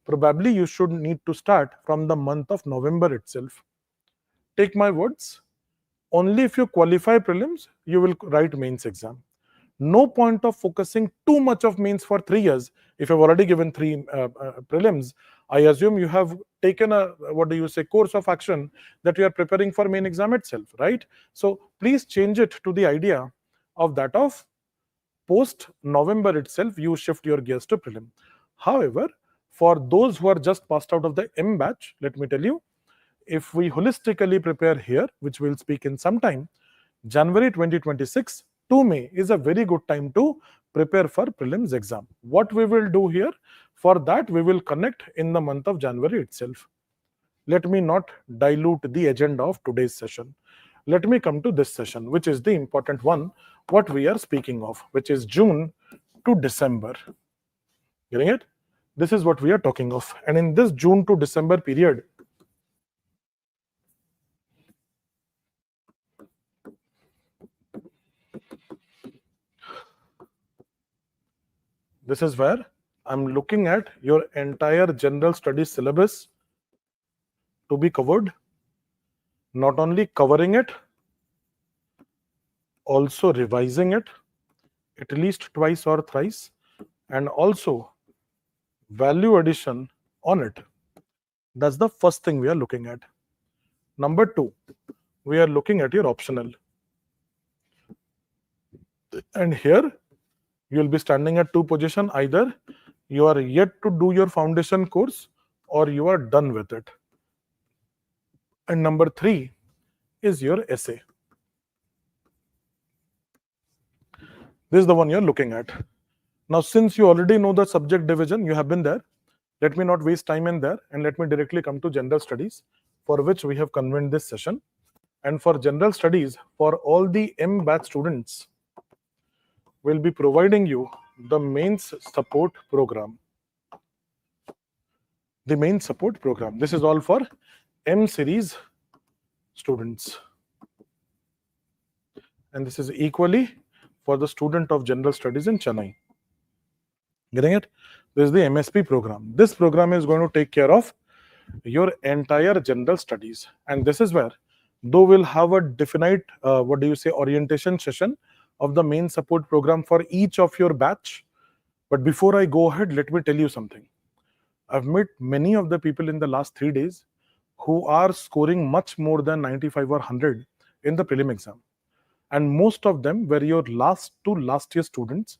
probably you should need to start from the month of November itself. Take my words, only if you qualify prelims, you will write mains exam. No point of focusing too much of mains for 3 years. If you've already given 3 prelims, I assume you have taken a, course of action that you are preparing for main exam itself, right? So please change it to the idea of that of post November itself, you shift your gears to prelim. However, for those who are just passed out of the M batch, let me tell you, if we holistically prepare here, which we'll speak in some time, January 2026 to May is a very good time to prepare for prelims exam. What we will do here, for that we will connect in the month of January itself. Let me not dilute the agenda of today's session. Let me come to this session, which is the important one, what we are speaking of, which is June to December. Getting it? This is what we are talking of. And in this June to December period, this is where I'm looking at your entire general studies syllabus to be covered. Not only covering it, also revising it at least twice or thrice, and also value addition on it. That's the first thing we are looking at. Number 2, we are looking at your optional. And here you will be standing at 2 positions. Either you are yet to do your foundation course or you are done with it. And number 3 is your essay. This is the one you're looking at. Now, since you already know the subject division, you have been there, let me not waste time in there and let me directly come to general studies, for which we have convened this session. And for general studies, for all the M batch students, we'll be providing you the mains support program. The mains support program. This is all for M series students. And this is equally for the student of general studies in Chennai. Getting it? This is the MSP program. This program is going to take care of your entire general studies. And this is where, though we'll have a definite, orientation session of the main support program for each of your batch, But before I go ahead, let me tell you something. I've met many of the people in the last 3 days who are scoring much more than 95 or 100 in the prelim exam. And most of them were your last year students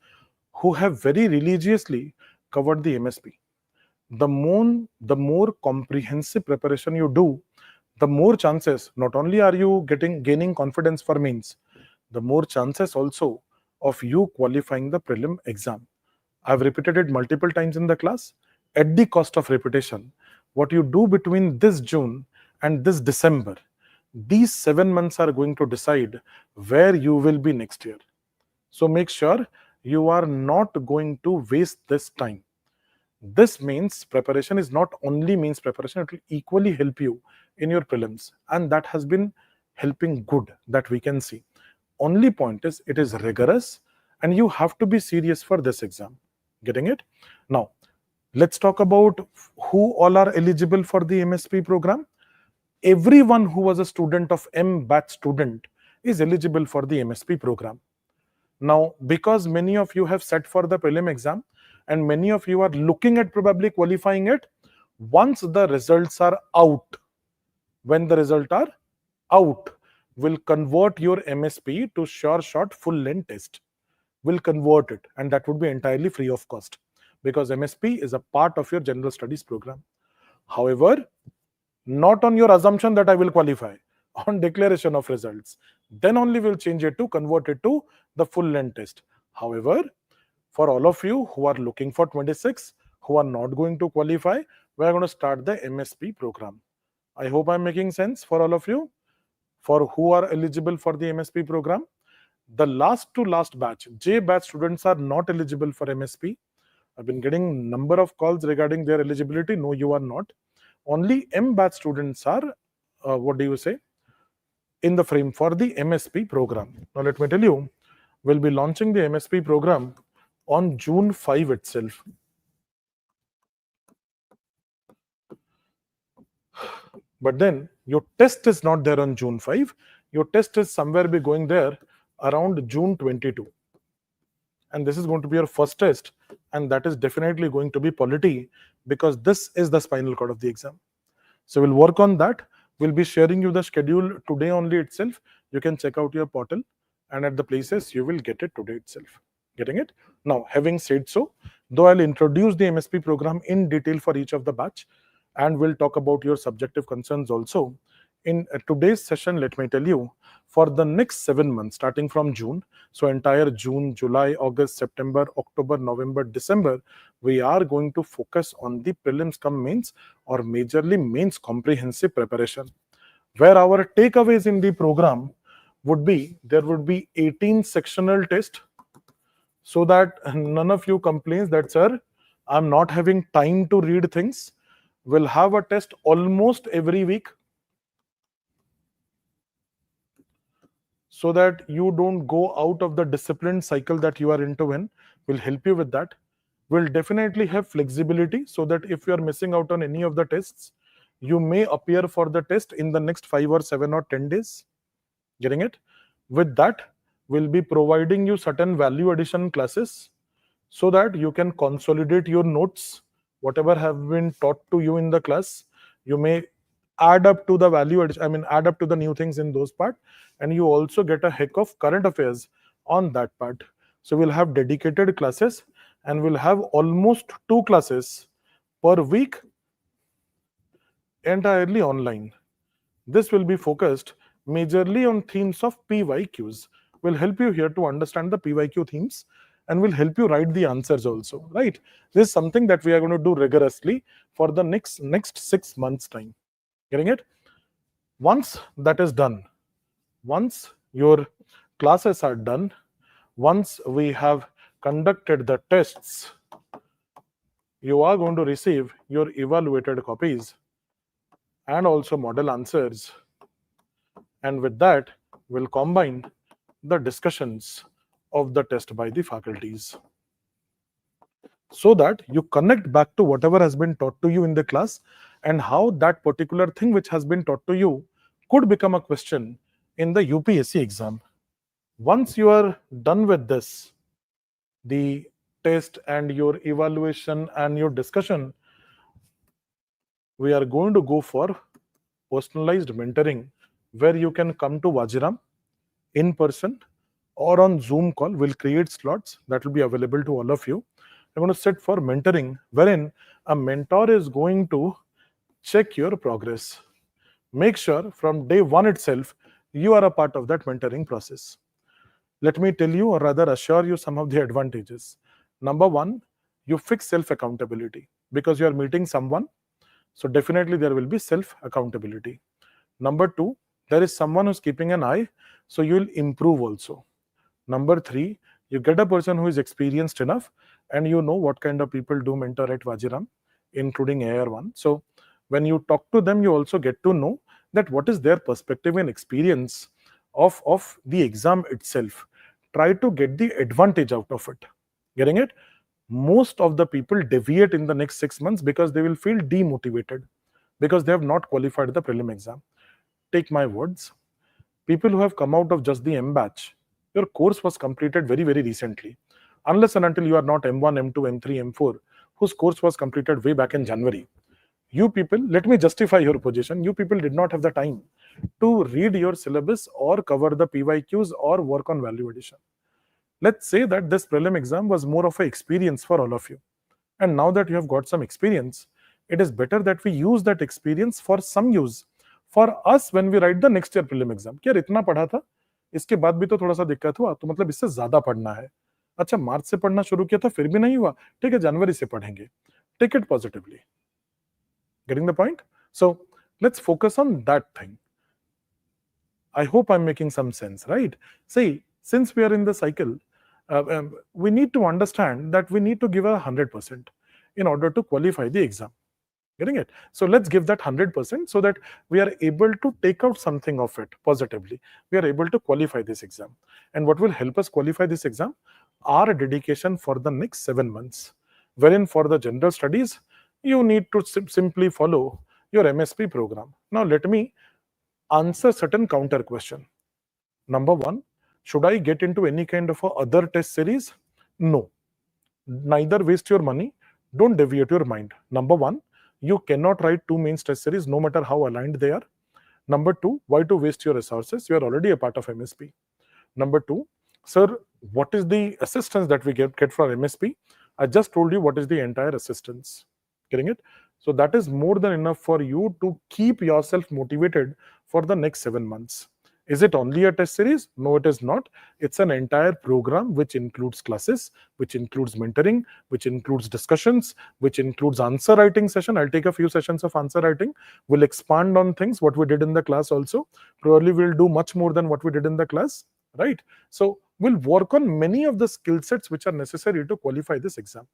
who have very religiously covered the MSP. The more comprehensive preparation you do, the more chances not only are you gaining confidence for mains, the more chances also of you qualifying the prelim exam. I've repeated it multiple times in the class. At the cost of repetition, what you do between this June and this December, these 7 months are going to decide where you will be next year. So make sure you are not going to waste this time. This means preparation is not only means preparation, it will equally help you in your prelims, and that has been helping good, that we can see. Only point is it is rigorous and you have to be serious for this exam. Getting it? Now let's talk about who all are eligible for the MSP program. Everyone who was a student of M batch student is eligible for the MSP program. Now, because many of you have set for the prelim exam and many of you are looking at probably qualifying it, once the results are out, when the results are out, will convert your MSP to sure shot full length test. Will convert it, and that would be entirely free of cost because MSP is a part of your general studies program. However, not on your assumption that I will qualify, on declaration of results. Then only we'll change it to convert it to the full length test. However, for all of you who are looking for 26, who are not going to qualify, we are going to start the MSP program. I hope I'm making sense for all of you. For who are eligible for the MSP program, the last to last batch, J batch students are not eligible for MSP. I've been getting number of calls regarding their eligibility. No, you are not. Only M batch students are, in the frame for the MSP program. Now let me tell you, we'll be launching the MSP program on June 5 itself. But then your test is not there on June 5. Your test is somewhere be going there around June 22. And this is going to be your first test, and that is definitely going to be polity because this is the spinal cord of the exam. So we'll work on that. We'll be sharing you the schedule today only itself. You can check out your portal, and at the places you will get it today itself. Getting it? Now, having said so, though I'll introduce the MSP program in detail for each of the batch, and we'll talk about your subjective concerns also. In today's session, let me tell you, for the next 7 months, starting from June, so entire June, July, August, September, October, November, December, we are going to focus on the prelims cum mains or majorly mains comprehensive preparation, where our takeaways in the program would be, there would be 18 sectional tests, so that none of you complains that, sir, I'm not having time to read things. We'll have a test almost every week, so that you don't go out of the discipline cycle that you are into in. We'll help you with that. We'll definitely have flexibility so that if you are missing out on any of the tests, you may appear for the test in the next 5 or 7 or 10 days. Getting it? With that, we'll be providing you certain value addition classes so that you can consolidate your notes, whatever have been taught to you in the class. You may add up to the value addition, add up to the new things in those part, and you also get a heck of current affairs on that part. So we'll have dedicated classes, and we'll have almost 2 classes per week entirely online. This will be focused majorly on themes of PYQs. Will help you here to understand the PYQ themes and will help you write the answers also, right? This is something that we are going to do rigorously for the next 6 months time. Getting it? Once that is done, once your classes are done, once we have conducted the tests, you are going to receive your evaluated copies and also model answers. And with that, we'll combine the discussions of the test by the faculties, so that you connect back to whatever has been taught to you in the class and how that particular thing which has been taught to you could become a question in the UPSC exam. Once you are done with this, the test and your evaluation and your discussion, we are going to go for personalized mentoring, where you can come to Vajiram in person or on Zoom call. We'll create slots that will be available to all of you. I'm going to sit for mentoring, wherein a mentor is going to check your progress. Make sure from day one itself, you are a part of that mentoring process. Let me tell you, or rather assure you, some of the advantages. Number one, you fix self accountability because you are meeting someone. So definitely there will be self accountability. Number two, there is someone who's keeping an eye, so you will improve also. Number three, you get a person who is experienced enough and you know what kind of people do mentor at Vajiram, including AR1. So when you talk to them, you also get to know that what is their perspective and experience of the exam itself. Try to get the advantage out of it. Getting it? Most of the people deviate in the next 6 months because they will feel demotivated because they have not qualified the prelim exam. Take my words. People who have come out of just the M batch, your course was completed very, very recently. Unless and until you are not M1, M2, M3, M4, whose course was completed way back in January. You people, let me justify your position. You people did not have the time to read your syllabus or cover the PYQs or work on value addition. Let's say that this prelim exam was more of an experience for all of you. And now that you have got some experience, it is better that we use that experience for some use for us when we write the next year prelim exam. क्या इतना पढ़ा था, इसके बाद भी तो थोड़ा सा दिक्कत हुआ, तो मतलब इससे ज्यादा पढ़ना है. अच्छा, मार्च से पढ़ना शुरू किया था फिर भी नहीं हुआ, ठीक है, जनवरी से पढ़ेंगे. Take it positively. Getting the point? So let's focus on that thing. I hope I'm making some sense, right? See, since we are in the cycle, we need to understand that we need to give 100% in order to qualify the exam. Getting it? So let's give that 100% so that we are able to take out something of it positively. We are able to qualify this exam. And what will help us qualify this exam? Our dedication for the next 7 months. Wherein for the general studies, you need to simply follow your MSP program. Now let me answer certain counter question. Number one, should I get into any kind of a other test series? No. Neither waste your money, don't deviate your mind. Number one, you cannot write two mains test series no matter how aligned they are. Number two, why to waste your resources? You are already a part of MSP. Number two, sir, what is the assistance that we get for MSP? I just told you what is the entire assistance. Getting it? So that is more than enough for you to keep yourself motivated for the next 7 months. Is it only a test series? No, it is not. It's an entire program which includes classes, which includes mentoring, which includes discussions, which includes answer writing session. I'll take a few sessions of answer writing. We'll expand on things, what we did in the class also. Probably we'll do much more than what we did in the class, right? So we'll work on many of the skill sets which are necessary to qualify this exam,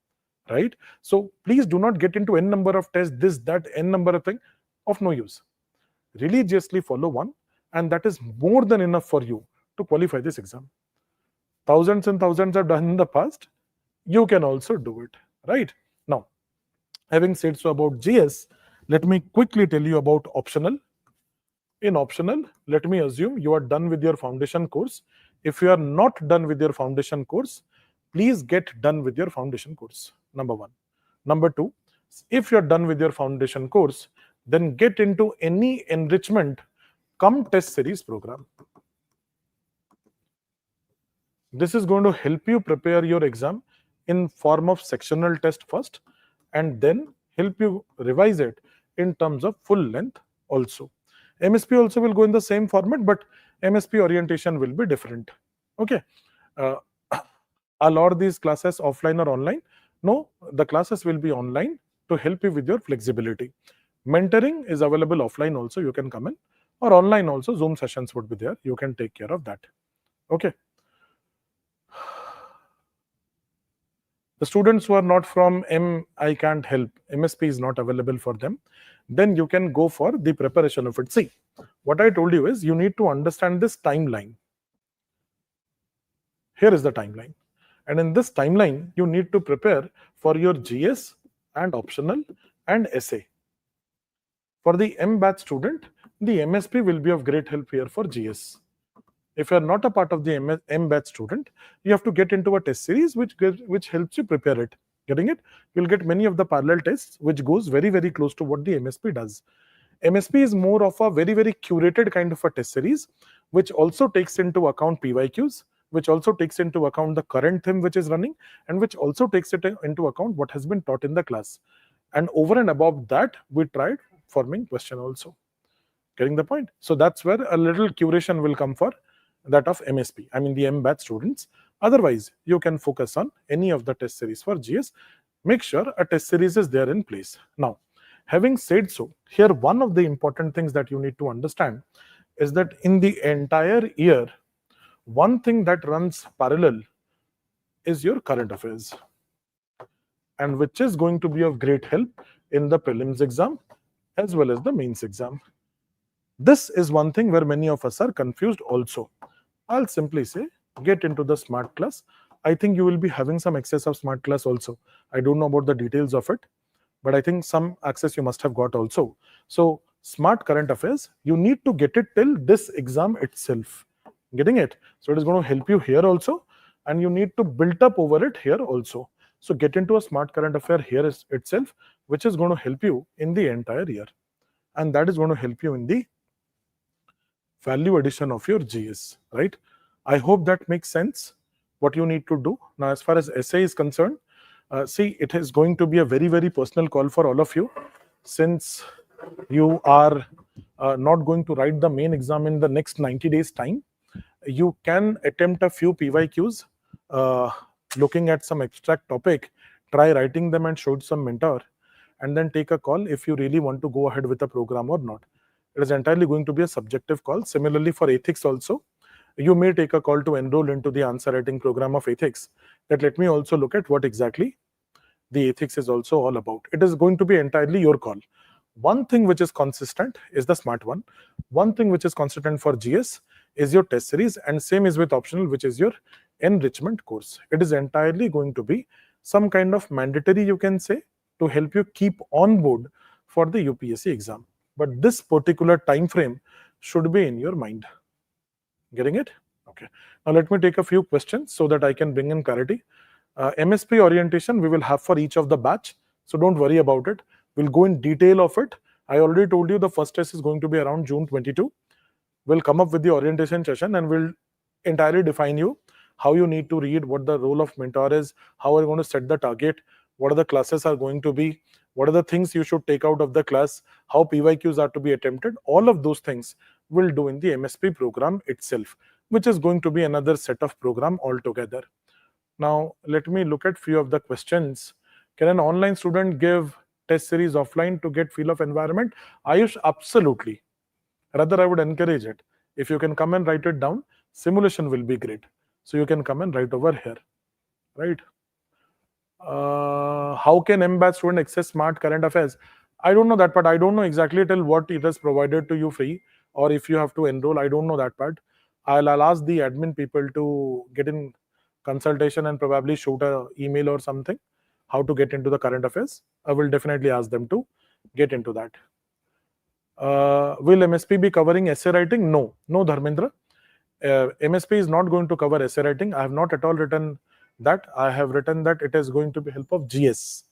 right? So please do not get into n number of tests, this, that, n number of thing, of no use. Religiously follow one, and that is more than enough for you to qualify this exam. Thousands and thousands have done in the past. You can also do it, right? Now, having said so about GS, let me quickly tell you about optional. In optional, let me assume you are done with your foundation course. If you are not done with your foundation course, please get done with your foundation course. Number one. Number two, if you're done with your foundation course, then get into any enrichment come test series program. This is going to help you prepare your exam in form of sectional test first, and then help you revise it in terms of full length also. MSP also will go in the same format, but MSP orientation will be different. Okay. Are all these classes offline or online? No, the classes will be online to help you with your flexibility. Mentoring is available offline also, you can come in, or online also, Zoom sessions would be there. You can take care of that. Okay. The students who are not from I can't help, MSP is not available for them, then you can go for the preparation of it. See, what I told you is you need to understand this timeline. Here is the timeline. And in this timeline, you need to prepare for your GS and optional and essay. For the M batch student, the MSP will be of great help here for GS. If you're not a part of the MBAT student, you have to get into a test series which helps you prepare it. Getting it? You'll get many of the parallel tests which goes very, very close to what the MSP does. MSP is more of a very, very curated kind of a test series, which also takes into account PYQs, which also takes into account the current theme which is running, and which also takes it into account what has been taught in the class. And over and above that, we tried forming question also. Getting the point? So that's where a little curation will come for that of MSP, I mean the MBAT students. Otherwise, you can focus on any of the test series for GS. Make sure a test series is there in place. Now, having said so, here one of the important things that you need to understand is that in the entire year, one thing that runs parallel is your current affairs, and which is going to be of great help in the prelims exam as well as the mains exam. This is one thing where many of us are confused also. I'll simply say, get into the smart class. I think you will be having some access of smart class also. I don't know about the details of it, but I think some access you must have got also. So smart current affairs, you need to get it till this exam itself. Getting it? So it is going to help you here also, and you need to build up over it here also. So get into a smart current affair here itself, which is going to help you in the entire year. And that is going to help you in the value addition of your GS, right? I hope that makes sense what you need to do. Now, as far as essay is concerned, see, it is going to be a very, very personal call for all of you, since you are not going to write the main exam in the next 90 days time. You can attempt a few PYQs, looking at some abstract topic, try writing them and show some mentor, and then take a call if you really want to go ahead with the program or not. It is entirely going to be a subjective call. Similarly, for ethics also, you may take a call to enroll into the answer writing program of ethics. That let me also look at what exactly the ethics is also all about. It is going to be entirely your call. One thing which is consistent is the smart one. One thing which is consistent for GS is your test series, and same is with optional, which is your enrichment course. It is entirely going to be some kind of mandatory, you can say, to help you keep on board for the UPSC exam. But this particular time frame should be in your mind. Getting it? Okay. Now let me take a few questions so that I can bring in clarity. MSP orientation we will have for each of the batch, so don't worry about it. We'll go in detail of it. I already told you the first test is going to be around June 22. We'll come up with the orientation session and we'll entirely define you how you need to read, what the role of mentor is, how are you going to set the target, what are the classes are going to be, what are the things you should take out of the class, how PYQs are to be attempted. All of those things we'll do in the MSP program itself, which is going to be another set of program altogether. Now, let me look at few of the questions. Can an online student give test series offline to get feel of environment? Ayush, absolutely. Rather, I would encourage it. If you can come and write it down, simulation will be great. So you can come and write over here, right? How can MBAT student access smart current affairs? I don't know that part. I don't know exactly till what it is provided to you free, or if you have to enroll. I don't know that part. I'll ask the admin people to get in consultation and probably shoot a email or something, how to get into the current affairs. I will definitely ask them to get into that. Will MSP be covering essay writing? No, Dharmendra. MSP is not going to cover essay writing. I have not at all written that. I have written that it is going to be help of GS,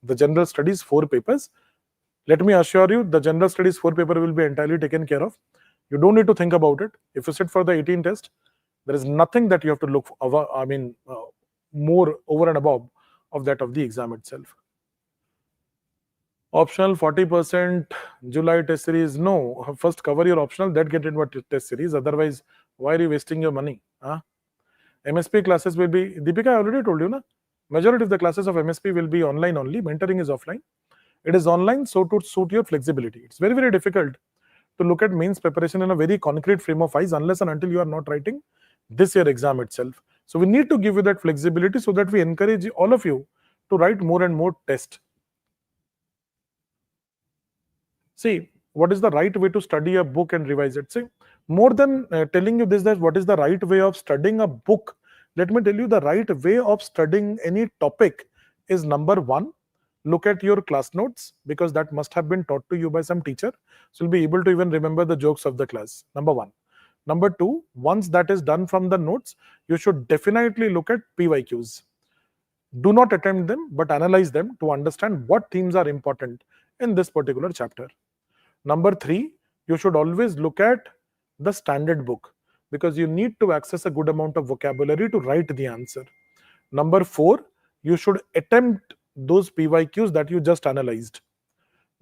the general studies 4 papers. Let me assure you, the general studies 4 paper will be entirely taken care of. You don't need to think about it. If you sit for the 18 test, there is nothing that you have to look over, more over and above of that of the exam itself. Optional 40% July test series. No, first cover your optional, that get into a test series. Otherwise, why are you wasting your money? Huh? MSP classes will be, Deepika, I already told you, na? Majority of the classes of MSP will be online only. Mentoring is offline. It is online, so to suit your flexibility. It's very, very difficult to look at mains preparation in a very concrete frame of eyes unless and until you are not writing this year exam itself. So we need to give you that flexibility so that we encourage all of you to write more and more tests. See, what is the right way to study a book and revise it? See, more than telling you this, that what is the right way of studying a book, let me tell you the right way of studying any topic is number 1, look at your class notes, because that must have been taught to you by some teacher. So you'll be able to even remember the jokes of the class. Number 1. Number two, once that is done from the notes, you should definitely look at PYQs. Do not attempt them, but analyze them to understand what themes are important in this particular chapter. Number three, you should always look at the standard book because you need to access a good amount of vocabulary to write the answer. Number four, you should attempt those PYQs that you just analyzed.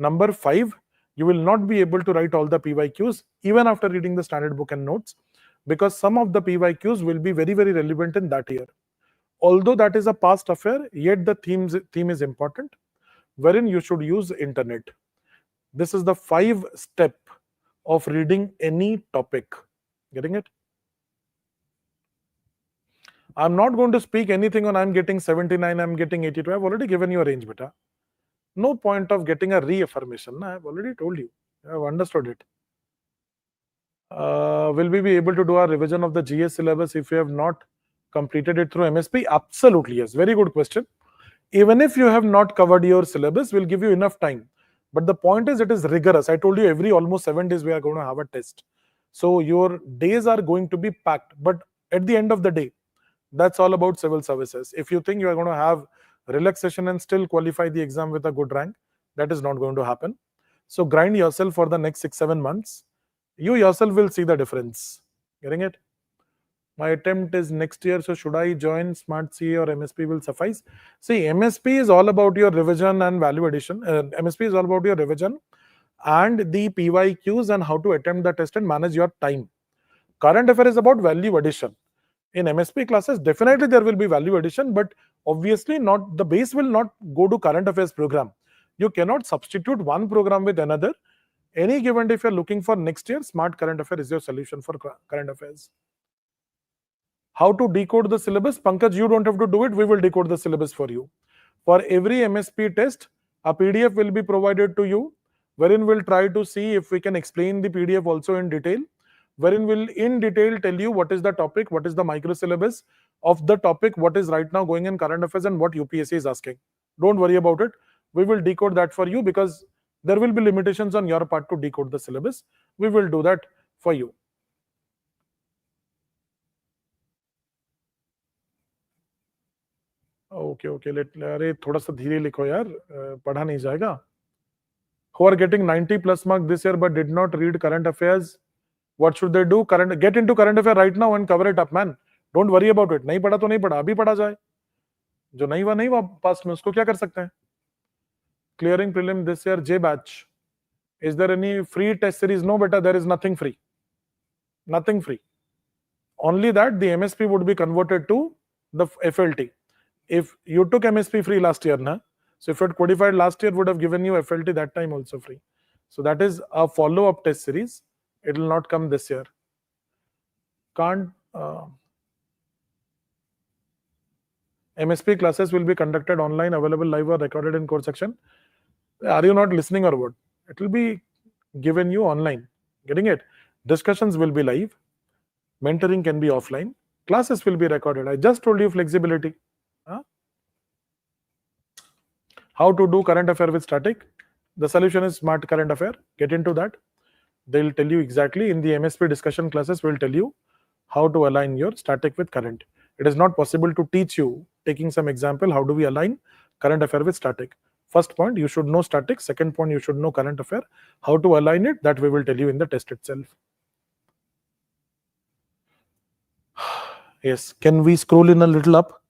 Number five, you will not be able to write all the PYQs even after reading the standard book and notes because some of the PYQs will be very, very relevant in that year. Although that is a past affair, yet the theme is important, wherein you should use internet. This is the 5-step of reading any topic. Getting it? I'm not going to speak anything on I'm getting 79, I'm getting 82. I've already given you a range, beta. No point of getting a reaffirmation. I've already told you. I've understood it. Will we be able to do our revision of the GS syllabus if we have not completed it through MSP? Absolutely, yes. Very good question. Even if you have not covered your syllabus, we'll give you enough time. But the point is, it is rigorous. I told you every almost 7 days we are going to have a test. So your days are going to be packed. But at the end of the day, that's all about civil services. If you think you are going to have relaxation and still qualify the exam with a good rank, that is not going to happen. So grind yourself for the next 6-7 months. You yourself will see the difference. Getting it? My attempt is next year, so should I join Smart CA or MSP will suffice? See, MSP is all about your revision and value addition. MSP is all about your revision and the PYQs and how to attempt the test and manage your time. Current affair is about value addition. In MSP classes, definitely there will be value addition, but obviously not, the base will not go to current affairs program. You cannot substitute one program with another. Any given day, if you're looking for next year, Smart Current Affair is your solution for current affairs. How to decode the syllabus? Pankaj, you don't have to do it. We will decode the syllabus for you. For every MSP test, a PDF will be provided to you, wherein we'll try to see if we can explain the PDF also in detail, wherein we'll in detail tell you what is the topic, what is the micro syllabus of the topic, what is right now going in current affairs and what UPSC is asking. Don't worry about it. We will decode that for you because there will be limitations on your part to decode the syllabus. We will do that for you. Okay okay अरे थोड़ा सा धीरे लिखो यार, पढ़ा नहीं जाएगा. Who are getting 90 plus mark this year but did not read current affairs, what should they do? Get into current affair right now and cover it up, man. Don't worry about it. नहीं पढ़ा तो नहीं पढ़ा, अभी पढ़ा जाए. जो नहीं हुआ पास्ट में, उसको क्या कर सकते हैं? Clearing prelim this year, J batch. Is there any free test series? No, beta, there is nothing free. Nothing free. Only that the MSP would be converted to the FLT. If you took MSP free last year, so if you had qualified last year, would have given you FLT that time also free. So that is a follow-up test series. It will not come this year. MSP classes will be conducted online, available live or recorded in course section. Are you not listening or what? It will be given you online. Getting it? Discussions will be live. Mentoring can be offline. Classes will be recorded. I just told you flexibility. How to do current affair with static? The solution is Smart Current Affair. Get into that. They'll tell you exactly. In the MSP discussion classes, we'll tell you how to align your static with current. It is not possible to teach you, taking some example, how do we align current affair with static. First point, you should know static. Second point, you should know current affair. How to align it, that we will tell you in the test itself. Yes, can we scroll in a little up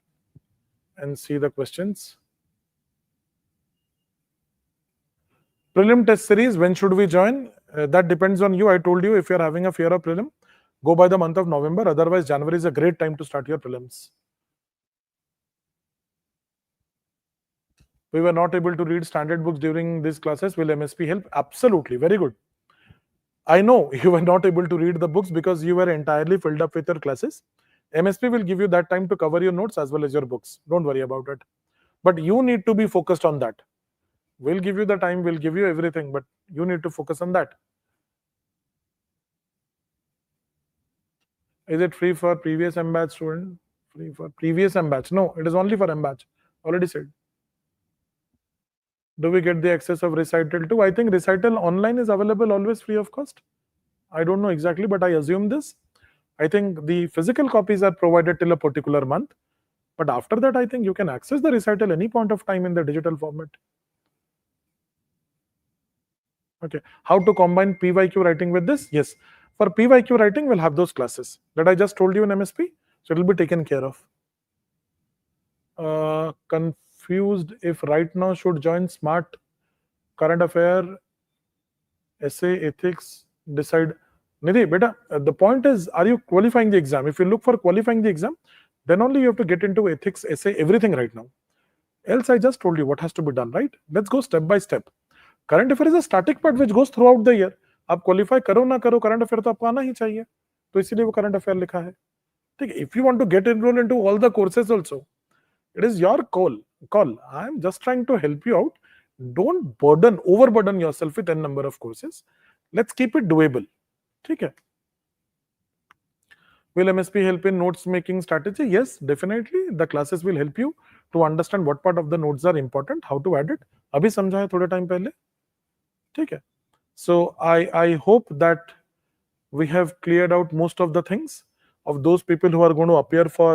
and see the questions? Prelim test series, when should we join? That depends on you. I told you, if you're having a fear of prelim, go by the month of November. Otherwise, January is a great time to start your prelims. We were not able to read standard books during these classes. Will MSP help? Absolutely. Very good. I know you were not able to read the books because you were entirely filled up with your classes. MSP will give you that time to cover your notes as well as your books. Don't worry about it. But you need to be focused on that. We'll give you the time, we'll give you everything, but you need to focus on that. Is it free for previous MBatch student? Free for previous MBatch? No, it is only for MBatch. Already said. Do we get the access of recital too? I think recital online is available always free of cost. I don't know exactly, but I assume this. I think the physical copies are provided till a particular month, but after that, I think you can access the recital any point of time in the digital format. Okay, how to combine PYQ writing with this? Yes, for PYQ writing, we'll have those classes that I just told you in MSP, so it will be taken care of. Confused if right now should join smart current affair, essay, ethics, decide. Nidhi, beta, the point is, are you qualifying the exam? If you look for qualifying the exam, then only you have to get into ethics, essay, everything right now. Else, I just told you what has to be done, right? Let's go step by step. Current affair is a static part which goes through out the year. आप qualify करो ना करो, current affair तो आपको आना ही चाहिए, तो इसीलिए वो करंट अफेयर लिखा है. ठीक है, if you want to get enrol into all the courses also, it is your call. I am just trying to help you out. Don't overburden yourself with n number of courses. Let's keep it doable. ठीक है. Will MSP help in notes making strategy? Yes, definitely. The classes will help you to understand what part of the notes are important, how to add it. अभी समझा है थोड़े time पहले. ठीक है. So I hope that we have cleared out most of the things of those people who are going to appear for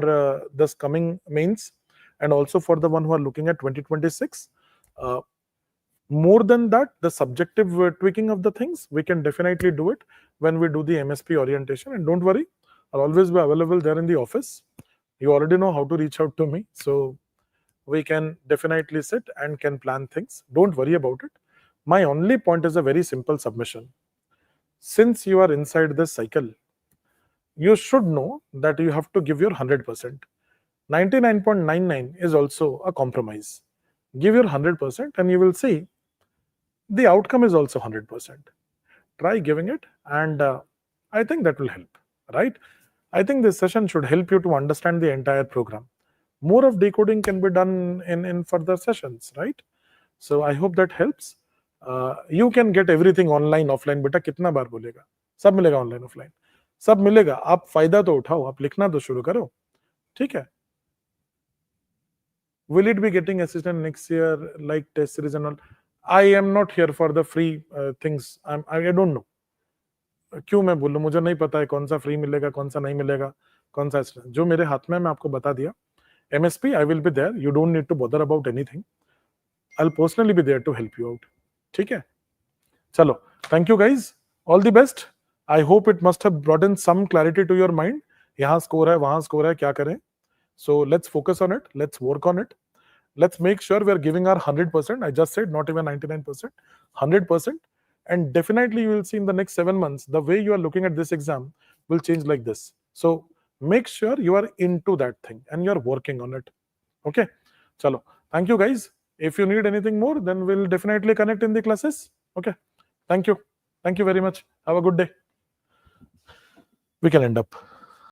this coming mains, and also for the one who are looking at 2026. More than that, the subjective tweaking of the things, we can definitely do it when we do the MSP orientation. And don't worry, I'll always be available there in the office. You already know how to reach out to me, so we can definitely sit and can plan things. Don't worry about it. My only point is a very simple submission. Since you are inside this cycle, you should know that you have to give your 100%. 99.99 is also a compromise. Give your 100% and you will see the outcome is also 100%. Try giving it, and I think that will help, right? I think this session should help you to understand the entire program. More of decoding can be done in further sessions, right? So I hope that helps. You can get everything online, offline. बेटा कितना बार बोलेगा, सब मिलेगा online offline, सब मिलेगा. आप फायदा तो उठाओ, आप लिखना तो शुरू करो. ठीक है. Will it be getting assistant next year like test series and all? I am not here for the free things. I don't know. क्यों मैं बोलूं, मुझे नहीं पता है कौन सा फ्री मिलेगा, कौन सा नहीं मिलेगा, कौन सा जो मेरे हाथ में मैं आपको बता दिया. MSP, I will be there. You don't need to bother about anything. I'll personally be there to help you out. ठीक है. चलो, thank you guys. All the best. I hope it must have brought in some clarity to your mind. यहाँ score है, वहां score है, क्या करें? So let's focus on it. Let's work on it. Let's make sure we are giving our 100%. I just said not even 99%, 100%. And definitely you will see in the next 7 months, the way you are looking at this exam will change like this. So make sure you are into that thing and you're working on it. Okay. Chalo. Thank you guys. If you need anything more, then we'll definitely connect in the classes. Okay. Thank you. Thank you very much. Have a good day. We can end up.